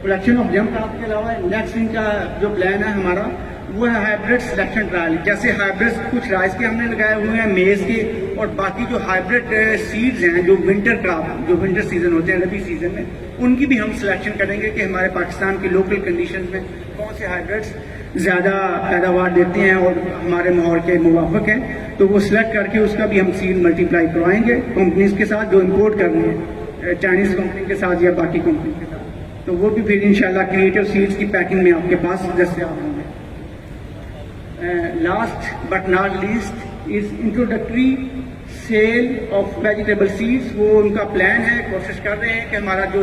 [SPEAKER 4] کلیکشن آف جرم پلاسم کے علاوہ نیکسٹ ان کا جو پلان ہے ہمارا وہ ہے ہائیبرڈ سلیکشن ٹرائل. جیسے ہائیبرڈ کچھ رائس کے ہم نے لگائے ہوئے ہیں، میز کے، اور باقی جو ہائیبرڈ سیڈز ہیں جو ونٹر کراپ جو ونٹر سیزن ہوتے ہیں ربی سیزن میں، ان کی بھی ہم سلیکشن کریں گے کہ ہمارے پاکستان کی لوکل کنڈیشنز میں کون سے ہائیبرڈس زیادہ پیداوار دیتے ہیں اور ہمارے ماحول کے موافق ہیں. تو وہ سلیکٹ کر کے اس کا بھی ہم سیڈ ملٹیپلائی کروائیں گے کمپنیز کے ساتھ جو امپورٹ کر رہی ہیں، چائنیز کمپنی کے ساتھ یا باقی کمپنی کے ساتھ. تو وہ بھی پھر انشاءاللہ کریٹو سیڈز کی پیکنگ میں آپ کے پاس دستیاب ہوں گے. Last but not least is introductory sale of vegetable seeds. وہ ان کا پلان ہے، کوشش کر رہے ہیں کہ ہمارا جو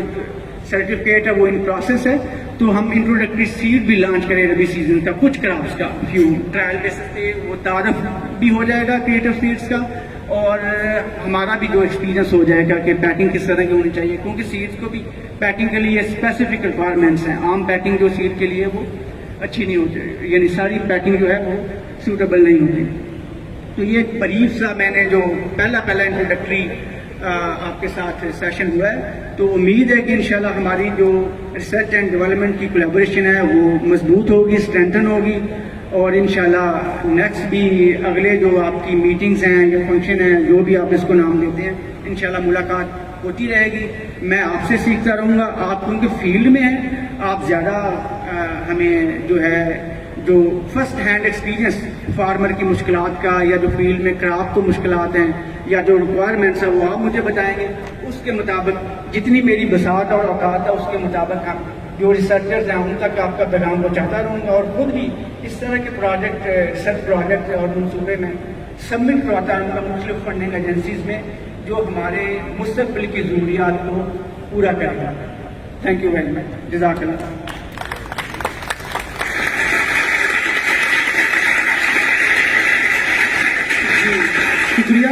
[SPEAKER 4] سرٹیفکیٹ ہے وہ ان پروسیس ہے، تو ہم انٹروڈکٹری سیڈ بھی لانچ کریں ربی سیزن کا، کچھ کراپس کا فیو ٹرائل بیسس پہ. وہ تعارف بھی ہو جائے گا کریٹو سیڈز کا، اور ہمارا بھی جو ایکسپیرینس ہو جائے گا کہ پیکنگ کس طرح کی ہونی چاہیے، کیونکہ سیڈز کو بھی پیکنگ کے لیے اسپیسیفک ریکوائرمنٹس ہیں. عام پیکنگ جو سیڈ کے لیے وہ اچھی نہیں ہوتی، یعنی ساری پیکنگ جو ہے وہ سوٹیبل نہیں ہوتی. تو یہ ایک بریف سا میں نے جو پہلا انٹروڈکٹری آپ کے ساتھ سیشن ہوا ہے، تو امید ہے کہ انشاءاللہ ہماری جو ریسرچ اینڈ ڈیولپمنٹ کی کولیبوریشن ہے وہ مضبوط ہوگی، اسٹرینتھن ہوگی، اور انشاءاللہ نیکسٹ بھی اگلے جو آپ کی میٹنگز ہیں یا فنکشن ہیں جو بھی آپ اس کو نام دیتے ہیں، انشاءاللہ ملاقات ہوتی رہے گی. میں آپ سے سیکھتا رہوں گا. آپ کیونکہ فیلڈ میں ہیں، آپ زیادہ ہمیں جو ہے جو فرسٹ ہینڈ ایکسپیرینس فارمر کی مشکلات کا یا جو فیلڈ میں کراپ کو مشکلات ہیں یا جو ریکوائرمنٹس ہیں وہ آپ مجھے بتائیں گے. اس کے مطابق جتنی میری بساط اور اوقات ہے اس کے مطابق ہم جو ریسرچرز ہیں ان تک آپ کا پیغام پہنچاتا رہوں گا، اور خود بھی اس طرح کے پروجیکٹ ریسرچ پروجیکٹ اور منصوبے میں سبمٹ کرواتا ہوں گا مختلف فنڈنگ ایجنسیز میں جو ہمارے مستقبل کی ضروریات کو پورا کرے گا. Thank you very much. جزاک اللہ.
[SPEAKER 1] شکریہ.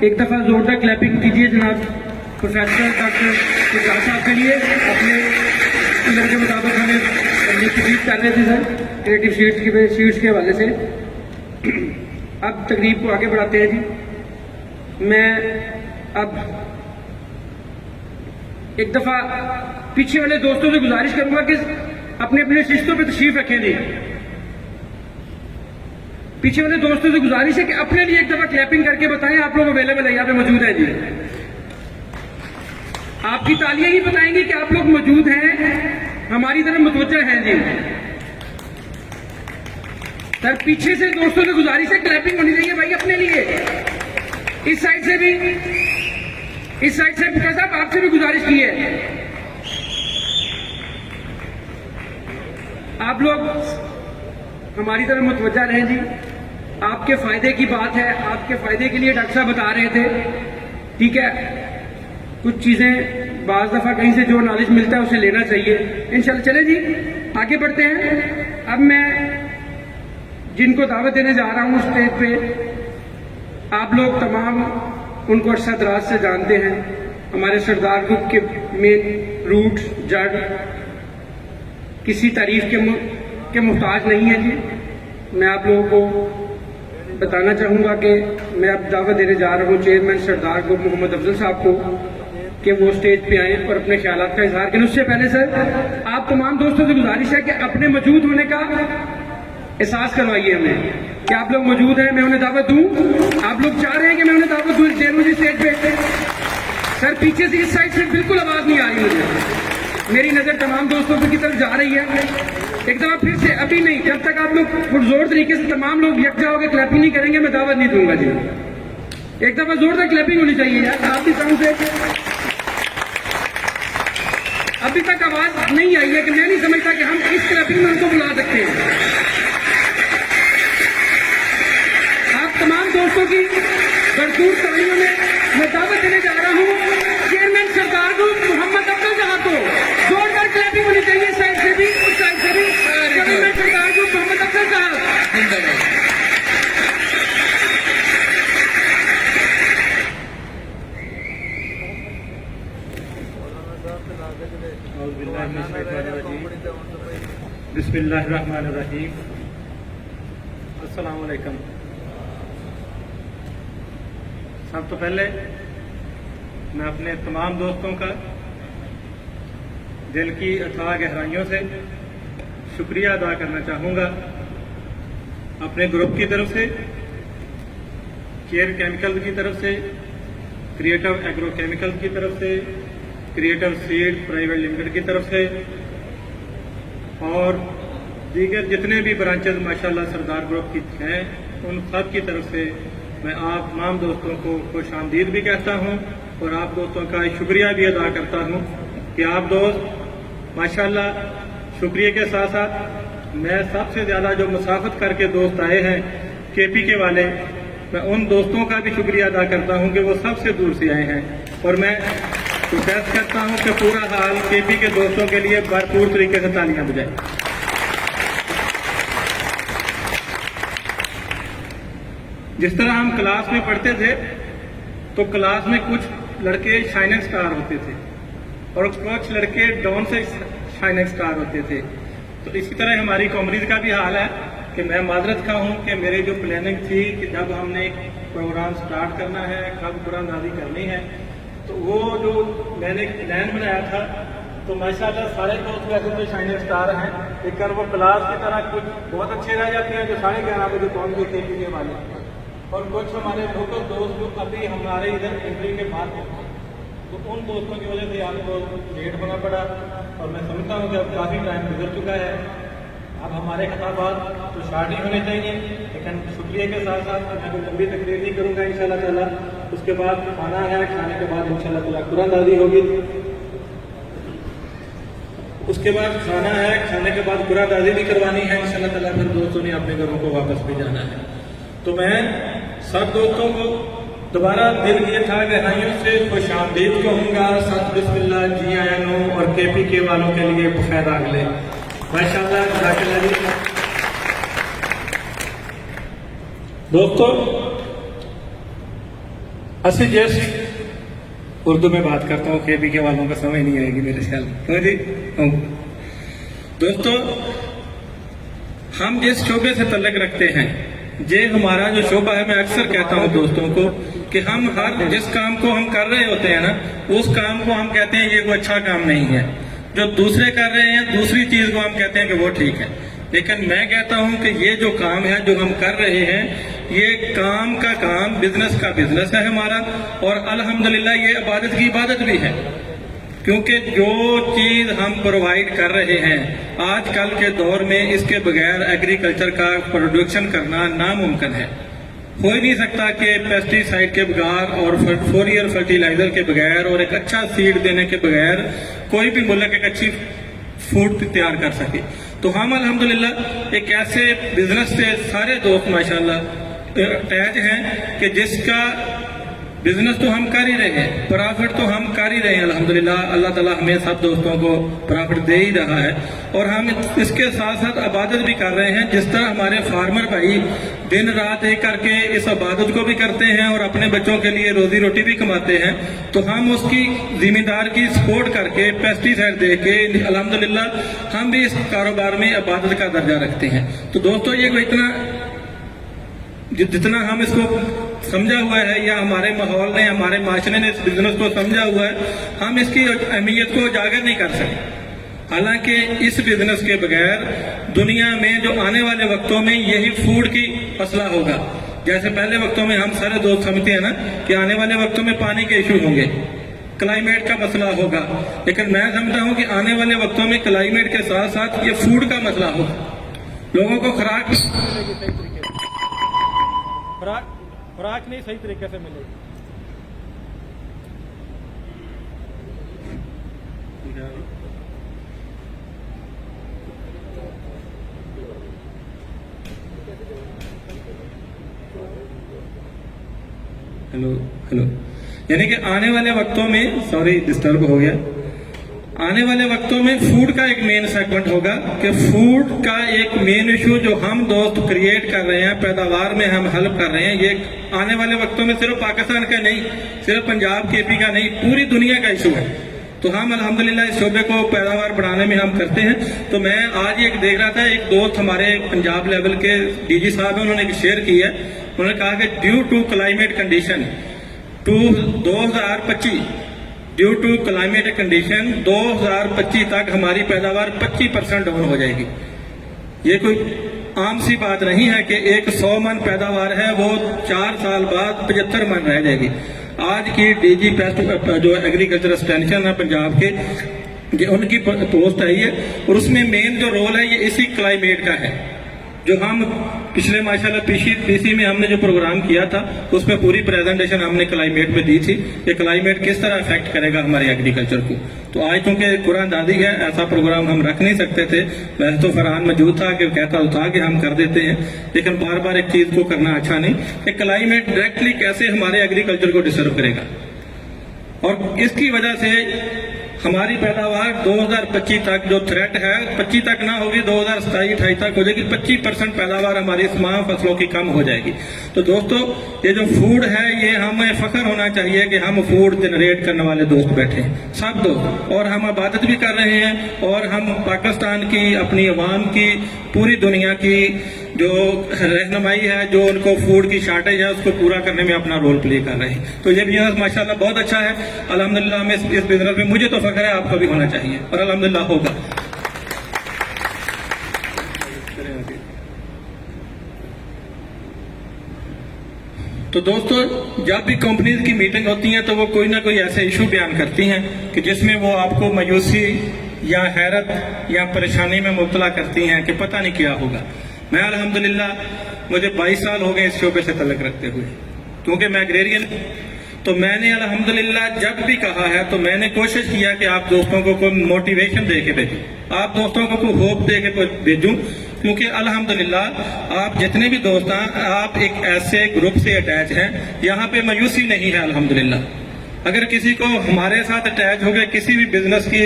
[SPEAKER 1] ایک دفعہ زوردار کلیپنگ کیجیے جناب پروفیسر ڈاکٹر اجلاس صاحب کے لیے. اپنے اندر کے مطابق ہمیں تقریب کر رہے تھے سر کریٹو سیڈس کے حوالے سے. اب تقریب کو آگے بڑھاتے ہیں جی. میں اب ایک دفعہ پیچھے والے دوستوں سے گزارش کروں گا کہ اپنے اپنے ششتوں پہ تشریف رکھیں جی. پیچھے والے دوستوں سے گزارش ہے کہ اپنے لیے ایک دفعہ کلیپنگ کر کے بتائیں آپ لوگ اویلیبل ہے، یہاں پہ موجود ہیں جی. آپ کی تالیاں ہی بتائیں گی کہ آپ لوگ موجود ہیں، ہماری طرف متوجہ ہیں جی. سر پیچھے سے دوستوں سے گزارش ہے، کلیپنگ ہونی چاہیے بھائی اپنے لیے. اس سائڈ سے بھی، اس سائڈ سے بکر صاحب آپ سے بھی گزارش کی ہے. آپ لوگ ہماری طرف متوجہ رہیں جی. آپ کے فائدے کی بات ہے، آپ کے فائدے کے لیے ڈاکٹر صاحب بتا رہے تھے. ٹھیک ہے، کچھ چیزیں بعض دفعہ کہیں سے جو نالج ملتا ہے اسے لینا چاہیے انشاءاللہ. چلے جی آگے بڑھتے ہیں. اب میں جن کو دعوت دینے جا رہا ہوں اسٹیج پہ، آپ لوگ تمام ان کو عرصہ دراز سے جانتے ہیں. ہمارے سردار گروپ کے مین روٹ جڑ کسی تعریف کے محتاج نہیں ہے جی. میں آپ لوگوں کو بتانا چاہوں گا کہ میں اب دعوت دینے جا رہا ہوں چیئرمین سردار گروپ محمد افضل صاحب کو کہ وہ اسٹیج پہ آئیں اور اپنے خیالات کا اظہار کریں. اس سے پہلے سر آپ تمام دوستوں سے گزارش ہے کہ اپنے موجود ہونے کا احساس کروائیے ہمیں کہ آپ لوگ موجود ہیں، میں انہیں دعوت دوں. آپ لوگ چاہ رہے ہیں کہ میں انہیں دعوت دوں جی اسٹیج پہ. سر پیچھے سے اس سائڈ سے بالکل آواز نہیں آ رہی مجھے، میری نظر تمام دوستوں کی طرف جا رہی ہے. ایک دفعہ پھر سے، ابھی نہیں، جب تک آپ لوگ پرزور طریقے سے تمام لوگ یکجا ہو کے کلیپنگ نہیں کریں گے میں دعوت نہیں دوں گا جی. ایک دفعہ زوردار کلیپنگ ہونی چاہیے یار آپ کی طرف سے. ابھی تک آواز نہیں آئی ہے کہ میں نہیں سمجھتا کہ ہم اس کلیپنگ میں ان کو بلا سکتے ہیں. آپ تمام دوستوں کی بھرپور تالیوں میں دعوت دینے جا رہا ہوں چیئرمین سردار گروپ محمد افضل صاحب کو. زوردار کلیپنگ ہونی چاہیے اس سائڈ سے بھی اس سائڈ سے بھی. چیئرمین سردار گروپ محمد افضل صاحب.
[SPEAKER 5] بسم اللہ الرحمن الرحیم. السلام علیکم. سب تو پہلے میں اپنے تمام دوستوں کا دل کی اتھاہ گہرائیوں سے شکریہ ادا کرنا چاہوں گا. اپنے گروپ کی طرف سے، کیئر کیمیکل کی طرف سے، کریٹو ایگرو کیمیکل کی طرف سے، کریٹو سیڈ پرائیویٹ لمیٹڈ کی طرف سے اور دیگر جتنے بھی برانچز ماشاءاللہ سردار گروپ کی ہیں ان سب کی طرف سے میں آپ تمام دوستوں کو خوش آمدید بھی کہتا ہوں اور آپ دوستوں کا شکریہ بھی ادا کرتا ہوں کہ آپ دوست ماشاءاللہ. شکریہ کے ساتھ ساتھ میں سب سے زیادہ جو مسافت کر کے دوست آئے ہیں کے پی کے والے، میں ان دوستوں کا بھی شکریہ ادا کرتا ہوں کہ وہ سب سے دور سے آئے ہیں. اور میں ریکویسٹ کرتا ہوں کہ پورا حال کے پی کے دوستوں کے لیے بھرپور طریقے سے تالیاں بجائیں. جس طرح ہم کلاس میں پڑھتے تھے تو کلاس میں کچھ لڑکے شائننگ سٹار ہوتے تھے اور کچھ لڑکے ڈاؤن سے شائننگ سٹار ہوتے تھے. تو اسی طرح ہماری کامریز کا بھی حال ہے کہ میں معذرت خواہ ہوں کہ میری جو پلاننگ تھی کہ جب ہم نے ایک پروگرام سٹارٹ کرنا ہے، کب قرآن نازی کرنی ہے، تو وہ جو میں نے پلان بنایا تھا تو ماشاءاللہ سارے دوست ویسے تو شائننگ سٹار ہیں لیکن وہ کلاس کی طرح کچھ بہت اچھے رہ جاتے ہیں جو 11:30 بجے پہنچ گئے کے پی والے، اور کچھ ہمارے لوکل دوست جو ابھی ہمارے ادھر انٹری کے بعد ہیں. تو ان دوستوں کی وجہ سے آپ کو لیٹ ہونا پڑا اور میں سمجھتا ہوں کہ اب کافی ٹائم گزر چکا ہے. اب ہمارے خطابات تو شارٹ ہی ہونے چاہیے لیکن شکریہ کے ساتھ ساتھ میں کوئی لمبی تقریر نہیں کروں گا انشاءاللہ تعالیٰ. اس کے بعد کھانا ہے، کھانے کے بعد انشاءاللہ تعالیٰ قرآن نازی ہوگی. اس کے بعد کھانا ہے، کھانے کے بعد قرآن نازی بھی کروانی ہے انشاءاللہ تعالیٰ. پھر دوستوں نے اپنے گھروں کو واپس بھی جانا ہے. تو میں سب دوستوں کو دوبارہ دل کی اتھاہ گہرائیوں سے خوش آمدید کہوں گا. سب بسم اللہ، جی آئین اور کے پی کے والوں کے لیے بخیر آگلے ماشاءاللہ. جزاک اللہ جی. دوستو اسی جیس اردو میں بات کرتا ہوں، کے پی کے والوں کا سمجھ نہیں آئے گی میرے خیال میں جی. دوستو ہم جس شعبے سے تعلق رکھتے ہیں، یہ ہمارا جو شعبہ ہے، میں اکثر کہتا ہوں دوستوں کو کہ ہم جس کام کو ہم کر رہے ہوتے ہیں نا، اس کام کو ہم کہتے ہیں یہ کوئی اچھا کام نہیں ہے. جو دوسرے کر رہے ہیں دوسری چیز کو ہم کہتے ہیں کہ وہ ٹھیک ہے. لیکن میں کہتا ہوں کہ یہ جو کام ہے جو ہم کر رہے ہیں، یہ کام کا کام، بزنس کا بزنس ہے ہمارا، اور الحمدللہ یہ عبادت کی عبادت بھی ہے. کیونککہ جو چیز ہم پرووائڈ کر رہے ہیں آج کل کے دور میں اس کے بغیر ایگریکلچر کا پروڈکشن کرنا ناممکن ہے. ہو ہی نہیں سکتا کہ پیسٹی سائڈ کے بغیر اور فوریئر فرٹیلائزر کے بغیر اور ایک اچھا سیڈ دینے کے بغیر کوئی بھی ملک ایک اچھی فوڈ تیار کر سکے. تو ہم الحمدللہ ایک ایسے بزنس سے سارے دوست ماشاءاللہ اٹیچ ہیں کہ جس کا بزنس تو ہم کر ہی رہے ہیں, پرافٹ تو ہم کر ہی رہے ہیں الحمدللہ. اللہ تعالیٰ ہمیں سب دوستوں کو پرافٹ دے ہی رہا ہے, اور ہم اس کے ساتھ ساتھ عبادت بھی کر رہے ہیں. جس طرح ہمارے فارمر بھائی دن رات ایک کر کے اس عبادت کو بھی کرتے ہیں اور اپنے بچوں کے لیے روزی روٹی بھی کماتے ہیں, تو ہم اس کی ذمہ دار کی سپورٹ کر کے پیسٹی سائڈ دے کے الحمدللہ ہم بھی اس کاروبار میں عبادت کا درجہ رکھتے ہیں. تو دوستو یہ کوئی اتنا جتنا ہم اس کو سمجھا ہوا ہے یا ہمارے ماحول نے ہمارے معاشرے نے اس بزنس کو سمجھا ہوا ہے, ہم اس کی اہمیت کو اجاگر نہیں کر سکتے. حالانکہ اس بزنس کے بغیر دنیا میں جو آنے والے وقتوں میں یہی فوڈ کی مسئلہ ہوگا. جیسے پہلے وقتوں میں ہم سارے دوست سمجھتے ہیں نا کہ آنے والے وقتوں میں پانی کے ایشو ہوں گے, کلائمیٹ کا مسئلہ ہوگا, لیکن میں سمجھتا ہوں کہ آنے والے وقتوں میں کلائمیٹ کے ساتھ ساتھ یہ فوڈ کا مسئلہ ہوگا. لوگوں کو
[SPEAKER 1] خوراک نہیں صحیح طریقے سے ملے گی.
[SPEAKER 5] ہلو یعنی کہ آنے والے وقتوں میں سوری ڈسٹرب ہو گیا, آنے والے وقتوں میں فوڈ کا ایک مین سیگمنٹ ہوگا کہ فوڈ کا ایک مین ایشو جو ہم دوست کریٹ کر رہے ہیں, پیداوار میں ہم ہیلپ کر رہے ہیں, یہ آنے والے وقتوں میں صرف پاکستان کا نہیں, صرف پنجاب کے پی کا نہیں, پوری دنیا کا ایشو ہے. تو ہم الحمدللہ اس شعبے کو پیداوار بڑھانے میں ہم کرتے ہیں. تو میں آج ایک دیکھ رہا تھا, ایک دوست ہمارے پنجاب لیول کے ڈی جی صاحب ہیں, انہوں نے ایک شیئر کی ہے. انہوں نے کہا کہ due to climate condition 2025 due to climate condition 2025 تک ہماری پیداوار 25% ڈاؤن ہو جائے گی. یہ کوئی عام سی بات نہیں ہے کہ ایک 100 من پیداوار ہے وہ 4 سال بعد 75 من رہ جائے گی. آج کی ڈی جی پیسٹ جو ایگریکلچر ایکسٹینشن ہے پنجاب کے, ان کی پوسٹ آئی ہے, اور اس میں مین جو رول ہے یہ اسی کلائمیٹ کا ہے. جو ہم پچھلے ماشاءاللہ پی سی میں ہم نے جو پروگرام کیا تھا اس میں پوری پریزنٹیشن ہم نے کلائمیٹ میں دی تھی کہ کلائمیٹ کس طرح افیکٹ کرے گا ہمارے ایگریکلچر کو. تو آج چونکہ قرآن دادی ہے, ایسا پروگرام ہم رکھ نہیں سکتے تھے. ویسے تو فرحان موجود تھا کہ کہتا تھا کہ ہم کر دیتے ہیں, لیکن بار بار ایک چیز کو کرنا اچھا نہیں کہ کلائمیٹ ڈائریکٹلی کیسے ہمارے ایگریکلچر کو ڈسٹرب کرے گا. اور اس کی وجہ سے ہماری پیداوار 2025 تک جو تھریٹ ہے 25 تک نہ ہوگی, 2027-28 تک ہو جائے گی. 25% پیداوار ہماری تمام فصلوں کی کم ہو جائے گی. تو دوستو یہ جو فوڈ ہے یہ ہمیں فخر ہونا چاہیے کہ ہم فوڈ جنریٹ کرنے والے دوست بیٹھے ہیں سب دوست, اور ہم عبادت بھی کر رہے ہیں, اور ہم پاکستان کی اپنی عوام کی پوری دنیا کی جو رہنمائی ہے, جو ان کو فوڈ کی شارٹیج ہے اس کو پورا کرنے میں اپنا رول پلے کر رہے ہیں. تو یہ بزنس ماشاءاللہ بہت اچھا ہے الحمدللہ. ہمیں اس بزنس میں مجھے تو فخر ہے, آپ کو بھی ہونا چاہیے, اور الحمدللہ ہوگا. تو دوستو جب بھی کمپنیز کی میٹنگ ہوتی ہیں تو وہ کوئی نہ کوئی ایسے ایشو بیان کرتی ہیں کہ جس میں وہ آپ کو مایوسی یا حیرت یا پریشانی میں مبتلا کرتی ہیں کہ پتہ نہیں کیا ہوگا. میں الحمدللہ مجھے 22 سال ہو گئے اس شعبے سے تعلق رکھتے ہوئے, کیونکہ میں ایگریرین. تو میں نے الحمدللہ جب بھی کہا ہے تو میں نے کوشش کیا کہ آپ دوستوں کو کوئی موٹیویشن دے کے بھیجوں, آپ دوستوں کو کوئی ہوپ دے کے بھیجوں, کیونکہ الحمدللہ آپ جتنے بھی دوست ہیں آپ ایک ایسے گروپ سے اٹیچ ہیں یہاں پہ مایوسی نہیں ہے الحمدللہ. اگر کسی کو ہمارے ساتھ اٹیچ ہو گئے کسی بھی بزنس کے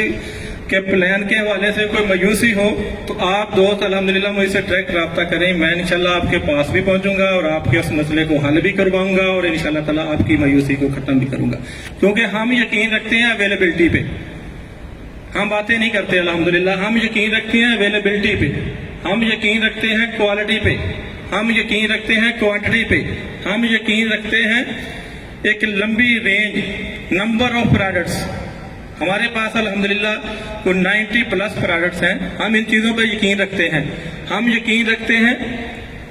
[SPEAKER 5] پلان کے حوالے سے کوئی مایوسی ہو تو آپ دوست الحمدللہ مجھ سے ڈائریکٹ رابطہ کریں. میں انشاءاللہ آپ کے پاس بھی پہنچوں گا اور آپ کے اس مسئلے کو حل بھی کرواؤں گا, اور انشاءاللہ تعالیٰ آپ کی مایوسی کو ختم بھی کروں گا. کیونکہ ہم یقین رکھتے ہیں اویلیبلٹی پہ, ہم باتیں نہیں کرتے الحمدللہ. ہم یقین رکھتے ہیں اویلیبلٹی پہ, ہم یقین رکھتے ہیں کوالٹی پہ, ہم یقین رکھتے ہیں کوانٹٹی پہ, ہم یقین رکھتے ہیں ایک لمبی رینج نمبر آف پروڈکٹس. ہمارے پاس الحمدللہ کوئی 90+ پروڈکٹس ہیں. ہم ان چیزوں پہ یقین رکھتے ہیں. ہم یقین رکھتے ہیں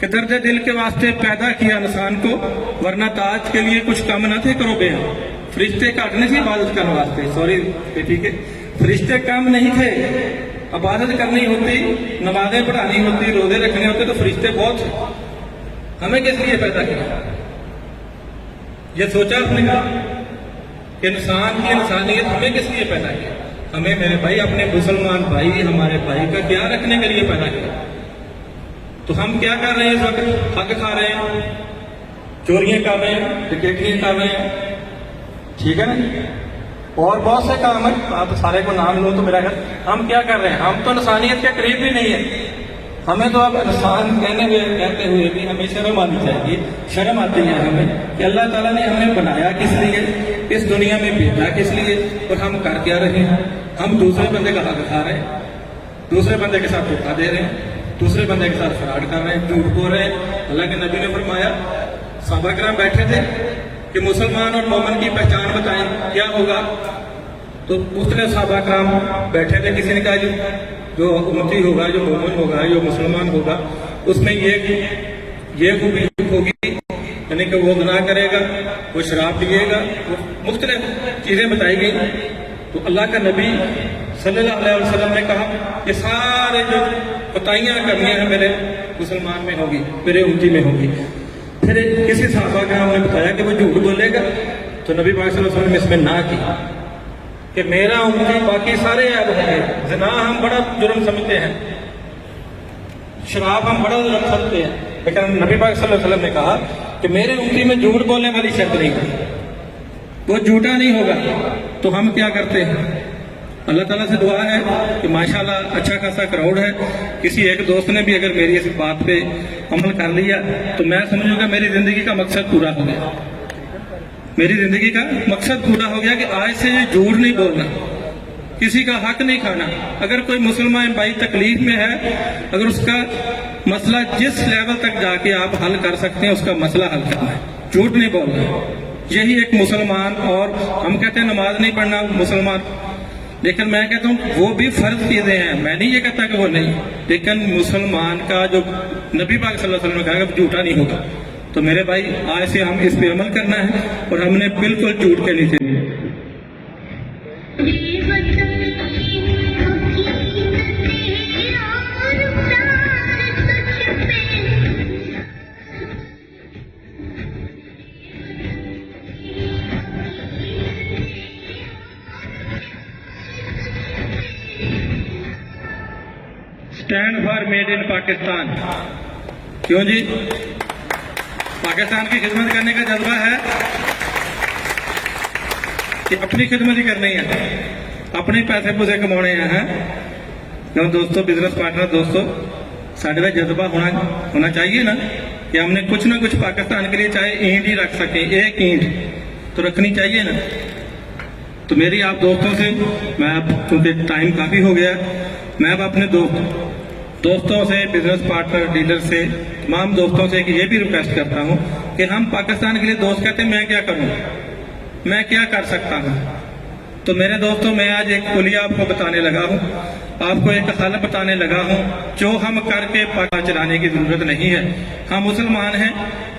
[SPEAKER 5] کہ درد دل کے واسطے پیدا کیا انسان کو، ورنہ تاج کے لیے کچھ کم نہ تھے کرو بے ہم، فرشتے کاٹنے سے عبادت کرنے واسطے، سوری ٹھیک ہے، فرشتے کم نہیں تھے، عبادت کرنی ہوتی، نمازیں پڑھانی ہوتی، روزے رکھنے ہوتے تو فرشتے بہت تھے، ہمیں کس لیے پیدا کیا؟ یہ سوچا آپ نے کہ انسان کی انسانیت ہمیں کس لیے پیدا کیا؟ ہمیں میرے بھائی اپنے مسلمان بھائی ہمارے بھائی کا کیا رکھنے کے لیے پیدا کیا؟ تو ہم کیا کر رہے ہیں اس وقت؟ حق کھا رہے ہیں، چوریاں کر رہے ہیں، ڈکیٹیاں کر رہے ہیں، ٹھیک ہے نا، اور بہت سے کام ہیں، آپ سارے کو نام لو تو میرا خیال ہم کیا کر رہے ہیں؟ ہم تو انسانیت کے قریب بھی نہیں ہے، ہمیں تو اب انسان کہتے ہوئے بھی ہمیں شرم آنی چاہیے، شرم آتی ہے ہمیں کہ اللہ تعالیٰ نے ہمیں بنایا کس لیے، اس دنیا میں بھیجا کس لیے، اور ہم کر کیا رہے ہیں؟ ہم دوسرے بندے کا حق کھا رہے ہیں، دوسرے بندے کے ساتھ دھوکہ دے رہے ہیں، دوسرے بندے کے ساتھ فراڈ کر رہے ہیں، جھوٹ بول رہے ہیں۔ اللہ کے نبی نے فرمایا، صحابہ کرام بیٹھے تھے کہ مسلمان اور مومن کی پہچان بتائیں کیا ہوگا، تو مختلف صحابہ کرام بیٹھے تھے، کسی نے کہا جو امتی ہوگا، جو مومن ہوگا، جو مسلمان ہوگا، اس میں یہ خوبی ہوگی، یعنی کہ وہ گناہ کرے گا، وہ شراب پیے گا، وہ مختلف چیزیں بتائی گئی۔ تو اللہ کا نبی صلی اللہ علیہ وسلم نے کہا کہ سارے جو بتائیاں کرنی ہیں میرے مسلمان میں ہوگی، میرے امتی میں ہوگی۔ پھر کسی صحابہ کا ہم نے بتایا کہ وہ جھوٹ بولے گا، تو نبی پاک صلی اللہ علیہ وسلم نے اس میں نہ کی کہ میرا امتی باقی سارے عیب ہوں گے، زنا ہم بڑا جرم سمجھتے ہیں، شراب ہم بڑا جرم سمجھتے ہیں، لیکن نبی پاک صلی اللہ علیہ وسلم نے کہا کہ میرے امتی میں جھوٹ بولنے والی شرط نہیں ہوگی، وہ جھوٹا نہیں ہوگا۔ تو ہم کیا کرتے ہیں؟ اللہ تعالیٰ سے دعا ہے کہ ماشاءاللہ اچھا خاصا کراؤڈ ہے، کسی ایک دوست نے بھی اگر میری اس بات پہ عمل کر لیا تو میں سمجھوں گا میری زندگی کا مقصد پورا ہو گیا، میری زندگی کا مقصد پورا ہو گیا کہ آج سے یہ جھوٹ نہیں بولنا، کسی کا حق نہیں کھانا۔ اگر کوئی مسلمان بھائی تکلیف میں ہے، اگر اس کا مسئلہ جس لیول تک جا کے آپ حل کر سکتے ہیں اس کا مسئلہ حل کرنا ہے، جھوٹ نہیں بولنا۔ یہی ایک مسلمان، اور ہم کہتے ہیں نماز نہیں پڑھنا مسلمان، لیکن میں کہتا ہوں وہ بھی فرض چیزیں ہیں، میں نہیں یہ کہتا کہ وہ نہیں، لیکن مسلمان کا جو نبی پاک صلی اللہ علیہ وسلم نے کہا کہ جھوٹا نہیں ہوگا۔ تو میرے بھائی آج سے ہم اس پہ عمل کرنا ہے، اور ہم نے بالکل جھوٹ کے نیچے stand for made in Pakistan. کیوں جی؟ پاکستان کی خدمت کرنے کا جذبہ ہے کہ اپنی خدمت ہی کرنی ہے، اپنے پیسے پوسے کمانے ہیں۔ کیوں دوستو، بزنس پارٹنر دوستو، ساڈے کا جذبہ ہونا چاہیے نا کہ ہم نے کچھ نہ کچھ پاکستان کے لیے چاہے اینٹ ہی رکھ سکیں، ایک اینٹ تو رکھنی چاہیے نا۔ تو میری آپ دوستوں سے، میں اب کیونکہ ٹائم کافی ہو گیا، میں اب اپنے دوستوں سے، بزنس پارٹنر، ڈیلر سے، تمام دوستوں سے یہ بھی ریکویسٹ کرتا ہوں کہ ہم پاکستان کے لیے دوست کہتے ہیں میں کیا کروں، میں کیا کر سکتا ہوں۔ تو میرے دوستوں، میں آج ایک کلیہ آپ کو بتانے لگا ہوں، آپ کو ایک حل بتانے لگا ہوں جو ہم کر کے پاکستان چلانے کی ضرورت نہیں ہے۔ ہم مسلمان ہیں،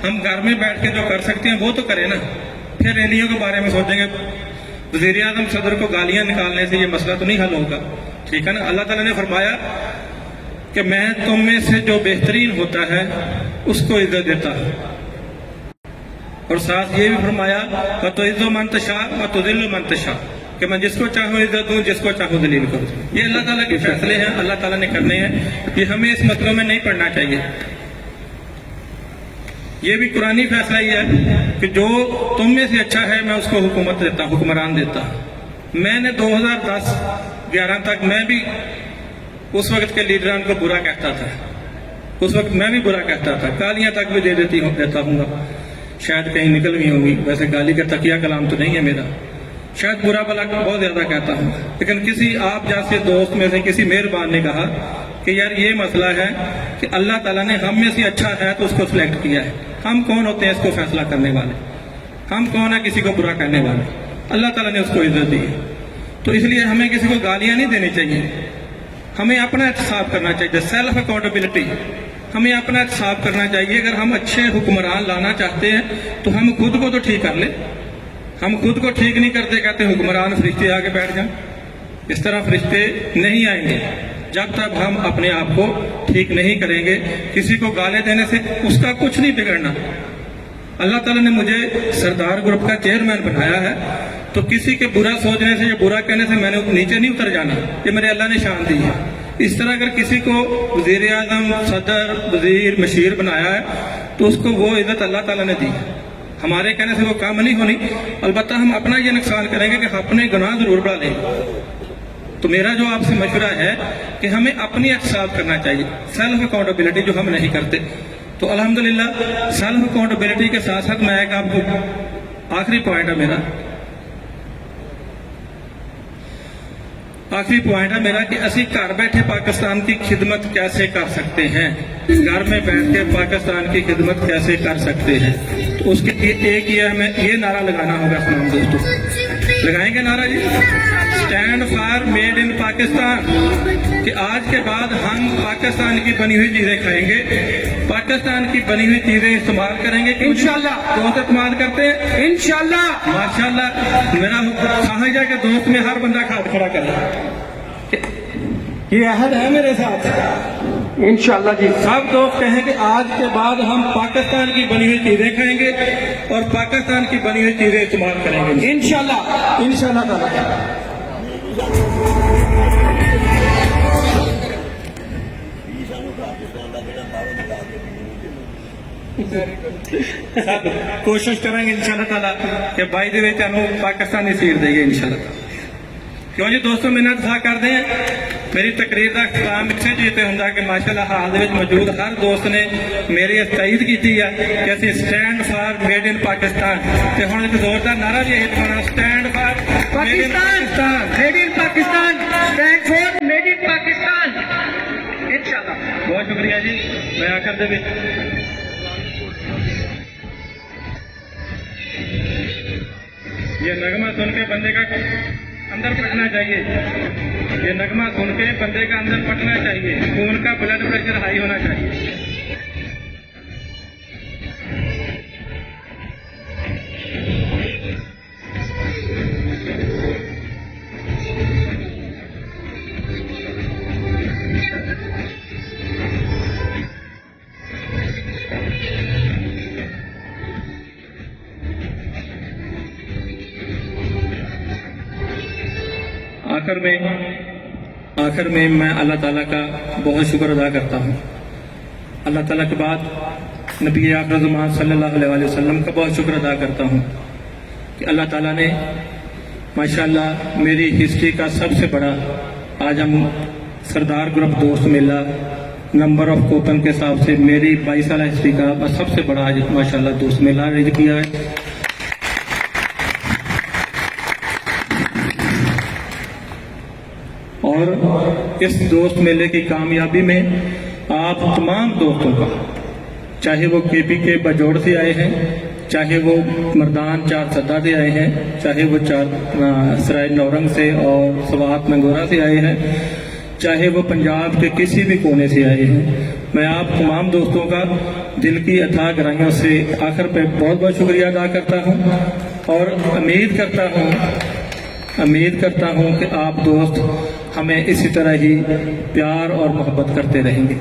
[SPEAKER 5] ہم گھر میں بیٹھ کے جو کر سکتے ہیں وہ تو کریں نا، پھر ریلیوں کے بارے میں سوچیں گے۔ وزیر اعظم صدر کو گالیاں نکالنے سے یہ مسئلہ تو نہیں حل ہوگا، ٹھیک ہے نا۔ اللہ تعالیٰ نے فرمایا کہ میں تم میں سے جو بہترین ہوتا ہے اس کو عزت دیتا ہوں، اور ساتھ یہ بھی فرمایا وَتُعِزُّ مَن تَشَاءُ وَتُذِلُّ مَن تَشَاءُ، کہ میں جس کو چاہوں عزت دوں، جس کو چاہوں ذلیل کروں۔ یہ اللہ تعالیٰ کے فیصلے ہیں، اللہ تعالیٰ نے کرنے ہیں، یہ ہمیں اس مسئلوں میں نہیں پڑنا چاہیے۔ یہ بھی قرآنی فیصلہ ہی ہے کہ جو تم میں سے اچھا ہے میں اس کو حکومت دیتا ہوں، حکمران دیتا ہوں۔ میں نے 2010-11 تک میں بھی اس وقت کے لیڈران کو برا کہتا تھا، اس وقت میں بھی برا کہتا تھا، گالیاں تک بھی دیتا ہوں گا، شاید کہیں نکل بھی ہوں گی، ویسے گالی کا تقیہ کلام تو نہیں ہے میرا، شاید برا بلا بہت زیادہ کہتا ہوں، لیکن کسی آپ جیسے دوست میں سے کسی مہربان نے کہا کہ یار یہ مسئلہ ہے کہ اللہ تعالیٰ نے ہم میں سے اچھا ہے تو اس کو سلیکٹ کیا ہے، ہم کون ہوتے ہیں اس کو فیصلہ کرنے والے، ہم کون ہیں کسی کو برا کرنے والے، اللہ تعالیٰ نے اس کو عزت دی ہے۔ تو اس لیے ہمیں کسی کو گالیاں نہیں دینی چاہیے، ہمیں اپنا احتساب کرنا چاہیے، سیلف اکاؤنٹیبلٹی، ہمیں اپنا احتساب کرنا چاہیے. اگر ہم اچھے حکمران لانا چاہتے ہیں تو ہم خود کو تو ٹھیک کر لیں. ہم خود کو ٹھیک نہیں کرتے, کہتے حکمران فرشتے آگے بیٹھ جائیں. اس طرح فرشتے نہیں آئیں گے جب تک ہم اپنے آپ کو ٹھیک نہیں کریں گے. کسی کو گالے دینے سے اس کا کچھ نہیں بگڑنا. اللہ تعالیٰ نے مجھے سردار گروپ کا چیئرمین بنایا ہے, تو کسی کے برا سوچنے سے یا برا کہنے سے میں نے نیچے نہیں اتر جانا. یہ میرے اللہ نے شان دی ہے. اس طرح اگر کسی کو وزیر اعظم, صدر, وزیر, مشیر بنایا ہے تو اس کو وہ عزت اللہ تعالیٰ نے دی. ہمارے کہنے سے وہ کام نہیں ہونی. البتہ ہم اپنا یہ نقصان کریں گے کہ اپنے گناہ ضرور بڑھا لیں. تو میرا جو آپ سے مشورہ ہے کہ ہمیں اپنی احتساب کرنا چاہیے, سیلف اکاؤنٹیبلٹی جو ہم نہیں کرتے. تو الحمدللہ سیلف اکاؤنٹیبلٹی کے ساتھ ساتھ میں ایک آپ کو آخری پوائنٹ ہے میرا کہ اسی گھر بیٹھے پاکستان کی خدمت کیسے کر سکتے ہیں. گھر میں بیٹھ کے پاکستان کی خدمت کیسے کر سکتے ہیں. تو اس کے لیے ایک یہ ہمیں یہ نعرہ لگانا ہوگا. تمام دوستوں لگائیں گے نعرہ جی, stand for made in Pakistan, کہ آج کے بعد ہم پاکستان کی بنی ہوئی چیزیں کھائیں گے, پاکستان کی بنی ہوئی چیزیں استعمال کریں گے. انشاءاللہ دوست استعمال کرتے ہیں انشاءاللہ. ماشاءاللہ میرا خواہش ہے کہ دوست میں ہر بندہ ہاتھ کھڑا کرے. یہ عہد ہے میرے ساتھ انشاءاللہ جی. سب دوست کہیں کہ آج کے بعد ہم پاکستان کی بنی ہوئی چیزیں کھائیں گے اور پاکستان کی بنی ہوئی چیزیں استعمال کریں گے انشاءاللہ تعالیٰ. سب کوشش کریں گے انشاءاللہ تعالیٰ کہ بائی دے تینوں پاکستانی سیٹ دے گے انشاءاللہ تعالیٰ. کیوں جی دوستوں میں اتفاق کر دیں. میری تقریر کا اختتام اتنے جیتے ہوں کہ ماشاءاللہ حال میں موجود ہر دوست نے میری تائید کی ہے کہ اسی stand for made in Pakistan. تے ہن ایک زوردار نعرہ بھی ہے, stand for Pakistan, made in Pakistan, stand for made in Pakistan انشاءاللہ. بہت شکریہ جی. میں آخر دے یہ نغمہ سن کے بندے کا اندر پھٹنا چاہیے. یہ نغمہ سن کے بندے کا اندر پھٹنا چاہیے. خون کا بلڈ پریشر ہائی ہونا چاہیے. آخر میں میں اللہ تعالیٰ کا بہت شکر ادا کرتا ہوں. اللہ تعالیٰ کے بعد نبی آخر زمان صلی اللہ علیہ وسلم کا بہت شکر ادا کرتا ہوں کہ اللہ تعالیٰ نے ماشاءاللہ میری ہسٹری کا سب سے بڑا, آج ہم سردار گروپ دوست میلہ نمبر آف کوپن کے حساب سے میری 22 سالہ ہسٹری کا سب سے بڑا آج ماشاءاللہ دوست میلہ ارینج کیا ہے. اور اس دوست میلے کی کامیابی میں آپ تمام دوستوں کا, چاہے وہ کے پی کے بجوڑ سے آئے ہیں, چاہے وہ مردان چار سدہ سے آئے ہیں, چاہے وہ سرائے نورنگ سے اور سوات منگورہ سے آئے ہیں, چاہے وہ پنجاب کے کسی بھی کونے سے آئے ہیں, میں آپ تمام دوستوں کا دل کی اتھاہ گہرائیوں سے آخر پہ بہت بہت شکریہ ادا کرتا ہوں. اور امید کرتا ہوں کہ آپ دوست ہمیں اسی طرح ہی پیار اور محبت کرتے رہیں گے.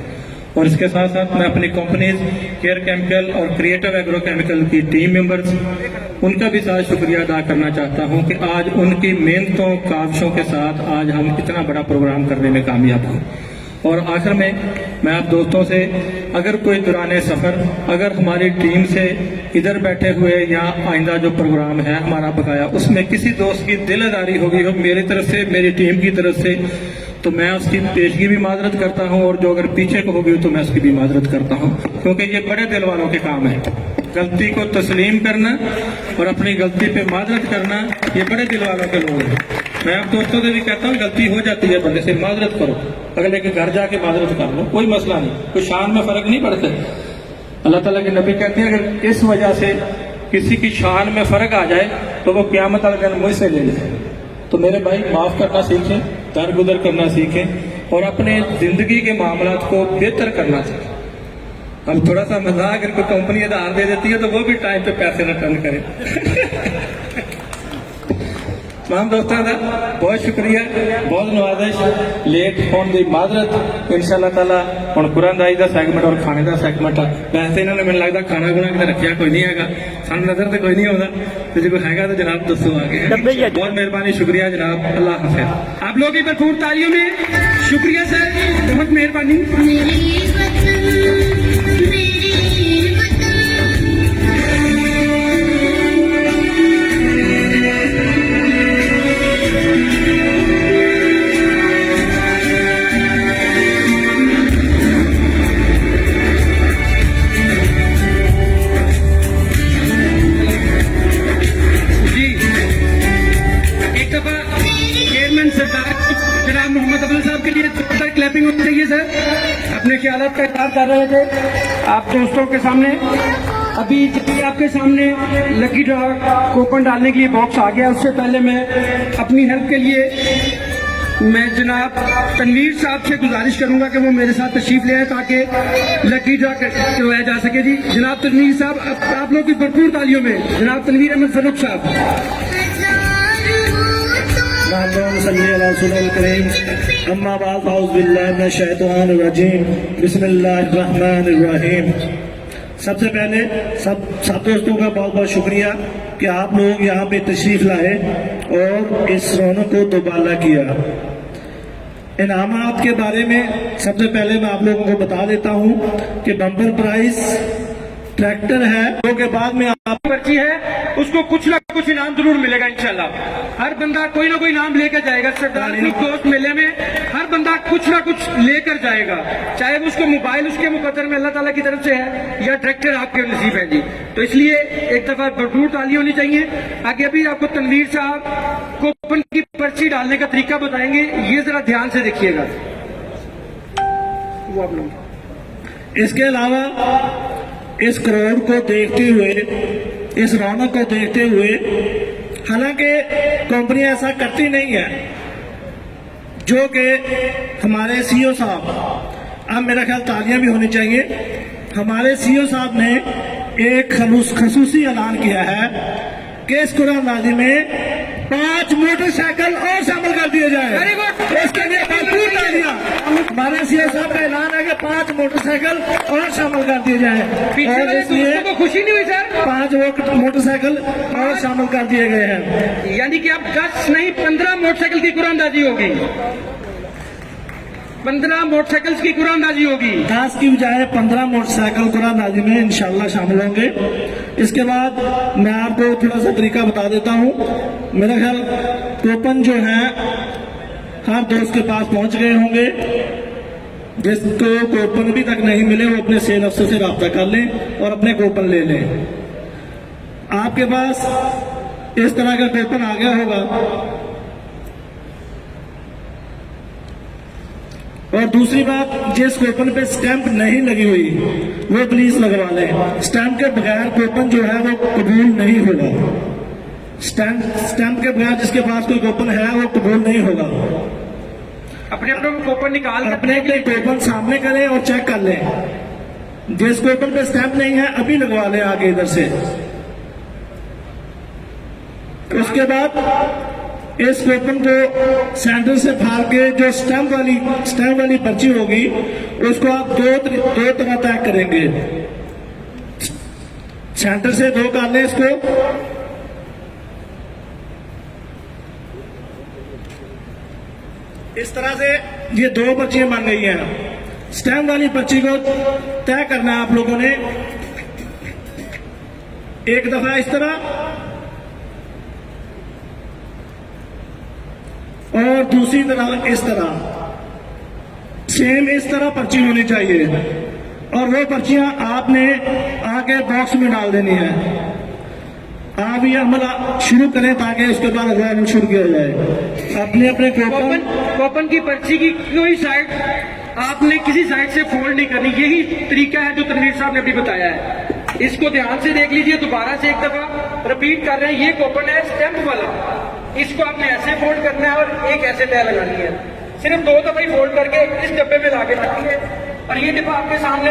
[SPEAKER 5] اور اس کے ساتھ ساتھ میں اپنی کمپنیز کیئر کیمیکل اور کریٹو ایگرو کیمیکل کی ٹیم ممبرز ان کا بھی ساتھ شکریہ ادا کرنا چاہتا ہوں کہ آج ان کی محنتوں کاوشوں کے ساتھ آج ہم اتنا بڑا پروگرام کرنے میں کامیاب ہوئے. اور آخر میں آپ دوستوں سے اگر کوئی دوران سفر اگر ہماری ٹیم سے ادھر بیٹھے ہوئے یا آئندہ جو پروگرام ہے ہمارا بقایا اس میں کسی دوست کی دل آزاری ہوگی ہو میری طرف سے میری ٹیم کی طرف سے تو میں اس کی پیشگی بھی معذرت کرتا ہوں, اور جو اگر پیچھے کو ہوگی تو میں اس کی بھی معذرت کرتا ہوں, کیونکہ یہ بڑے دل والوں کے کام ہے. غلطی کو تسلیم کرنا اور اپنی غلطی پہ معذرت کرنا یہ بڑے دل والوں کے لوگ ہیں. میں آپ دوستوں سے بھی کہتا ہوں غلطی ہو جاتی ہے بندے سے معذرت کرو, اگلے کے گھر جا کے معذرت کر لو, کوئی مسئلہ نہیں, کوئی شان میں فرق نہیں پڑتا. اللہ تعالیٰ کے نبی کہتے ہیں اگر اس وجہ سے کسی کی شان میں فرق آ جائے تو وہ قیامت والے دن مجھ سے لے لے. تو میرے بھائی معاف کرنا سیکھیں, درگزر کرنا سیکھیں اور اپنے زندگی کے معاملات کو بہتر کرنا سیکھیں. اب تھوڑا سا مزاح اگر کوئی کمپنی ادھار دے دیتی ہے تو وہ بھی ٹائم پہ پیسے ریٹرن کرے. تمام دوستوں کا بہت شکریہ, بہت نوازش, لیٹ ہونے کی معذرت. ان شاء اللہ تعالیٰ ہوں قرآن دائی کا سیگمنٹ اور کھانے کا سیگمنٹ. ویسے انہوں نے مجھے لگتا کھانا گنا کتنے رکھا کوئی نہیں ہے, سان نظر تو کوئی نہیں آتا, تو جی کوئی ہے تو جناب دسو آگے. بہت مہربانی, شکریہ جناب, اللہ حافظ.
[SPEAKER 1] آپ لوگوں کی بھرپور تالیوں میں شکریہ سر, بہت مہربانی.
[SPEAKER 6] میرے وطن میرے وطن
[SPEAKER 1] جناب محمد افضل صاحب کے لیے کلیپنگ ہونی چاہیے سر. اپنے خیالات کا اظہار کر رہے تھے آپ دوستوں کے سامنے. ابھی جبکہ آپ کے سامنے لکی ڈرا کوپن ڈالنے کے لیے باکس آ گیا, اس سے پہلے میں اپنی ہیلپ کے لیے میں جناب تنویر صاحب سے گزارش کروں گا کہ وہ میرے ساتھ تشریف لے آئے تاکہ لکی ڈرا کروایا جا سکے. جی جناب تنویر صاحب, آپ لوگ کی بھرپور تالیوں میں جناب تنویر احمد فروخ صاحب.
[SPEAKER 2] صلی اللہ علیہ وسلم کریم. اما بعد اعوذ باللہ من الشیطان الرجیم, بسم اللہ الرحمن الرحیم. سب سے پہلے سب دوستوں کا بہت بہت شکریہ کہ آپ لوگ یہاں پہ تشریف لائے اور اس رونق کو دوبالا کیا. انعامات کے بارے میں سب سے پہلے میں آپ لوگوں کو بتا دیتا ہوں کہ بمپر پرائز ٹریکٹر ہے, جو کے بعد میں آپ
[SPEAKER 1] پرچی ہے اس کو کچھ نہ کچھ انعام ضرور ملے گا انشاءاللہ. ہر بندہ کوئی نہ کوئی انعام لے کر جائے گا. سردار دوست میلے میں ہر بندہ کچھ نہ کچھ لے کر جائے گا, چاہے اس کو موبائل اس کے مقدر میں اللہ تعالیٰ کی طرف سے ہے یا ٹریکٹر آپ کے نصیب ہے. جی تو اس لیے ایک دفعہ بھرپور تالی ہونی چاہیے. آگے ابھی آپ کو تنویر صاحب کوپن کی پرچی ڈالنے کا طریقہ بتائیں گے, یہ ذرا دھیان سے دیکھیے گا. وہ آپ لوگ
[SPEAKER 2] اس کے علاوہ اس کروڑ کو دیکھتے ہوئے, اس رونق کو دیکھتے ہوئے, حالانکہ کمپنی ایسا کرتی نہیں ہے, جو کہ ہمارے سی او صاحب, اب میرا خیال تالیاں بھی ہونی چاہیے, ہمارے سی او صاحب نے ایک خصوصی اعلان کیا ہے کہ اس قرآن نازی میں 5 موٹر سائیکل اور شامل کر دیے جائے. اس کے لیے بھرپور تالیاں. ہمارے سی او صاحب کا اعلان ہے کہ 5 موٹر سائیکل اور شامل کر دیے جائیں, اور اس لیے
[SPEAKER 1] کو خوشی نہیں ہوئی سر,
[SPEAKER 2] 5 موٹر سائیکل اور شامل کر دیے گئے ہیں.
[SPEAKER 1] یعنی کہ اب 10 نہیں 15 موٹر سائیکل کی قرآن اندازی ہوگی. 15 موٹر سائیکل کی قرآن اندازی ہوگی.
[SPEAKER 2] 10 کی بجائے 15 موٹر سائیکل قرآن نازی میں انشاءاللہ شامل ہوں گے. اس کے بعد میں آپ کو تھوڑا سا طریقہ بتا دیتا ہوں. میرا خیال کوپن جو ہیں ہر دوست کے پاس پہنچ گئے ہوں گے. جس کو کوپن ابھی تک نہیں ملے وہ اپنے سیل افسر سے رابطہ کر لیں اور اپنے کوپن لے لیں. آپ کے پاس اس طرح کا کوپن آ گیا ہوگا, اور دوسری بات, جس کوپن پہ سٹیمپ نہیں لگی ہوئی وہ پلیز لگوا لیں. سٹیمپ کے بغیر کوپن جو ہے وہ قبول نہیں ہوگا. سٹیمپ کے بغیر جس کے پاس کوئی کوپن ہے وہ قبول نہیں ہوگا.
[SPEAKER 1] اپنے کوپن نکال کر
[SPEAKER 2] اپنے کوپن سامنے کریں اور چیک کر لیں. جس کوپن پہ سٹیمپ نہیں ہے ابھی لگوا لیں آگے ادھر سے. اس کے بعد اس کوپن کو سینٹر سے پھاڑ کے جو سٹیمپ والی پرچی ہوگی اس کو آپ دو طرح طے کریں گے. سینٹر سے 2 کر لیں اس کو, اس طرح سے یہ 2 پرچیاں بن گئی ہیں. سٹیمپ والی پرچی کو طے کرنا ہے آپ لوگوں نے ایک دفعہ اس طرح, اور دوسری طرح اس طرح. سیم اس طرح پرچی ہونی چاہیے, اور وہ پرچیاں آپ نے آگے باکس میں ڈال دینی ہے. آپ یہ عمل شروع کریں تاکہ اس کے بعد اگلا عمل شروع کیا جائے. اپنے
[SPEAKER 1] کوپن کی پرچی کی کوئی سائڈ آپ نے کسی سائڈ سے فولڈ نہیں کرنی. یہی طریقہ ہے جو تنویر صاحب نے ابھی بتایا ہے. اس کو دھیان سے دیکھ لیجئے, دوبارہ سے ایک دفعہ رپیٹ کر رہے ہیں. یہ کوپن ہے سٹیمپ والا, اس کو آپ نے ایسے فولڈ کرنا ہے اور ایک ایسے طے لگانی ہے. صرف 2 دفعہ فولڈ کر کے اس ڈبے میں لا کے رکھیں گے, اور یہ ڈبہ آپ کے سامنے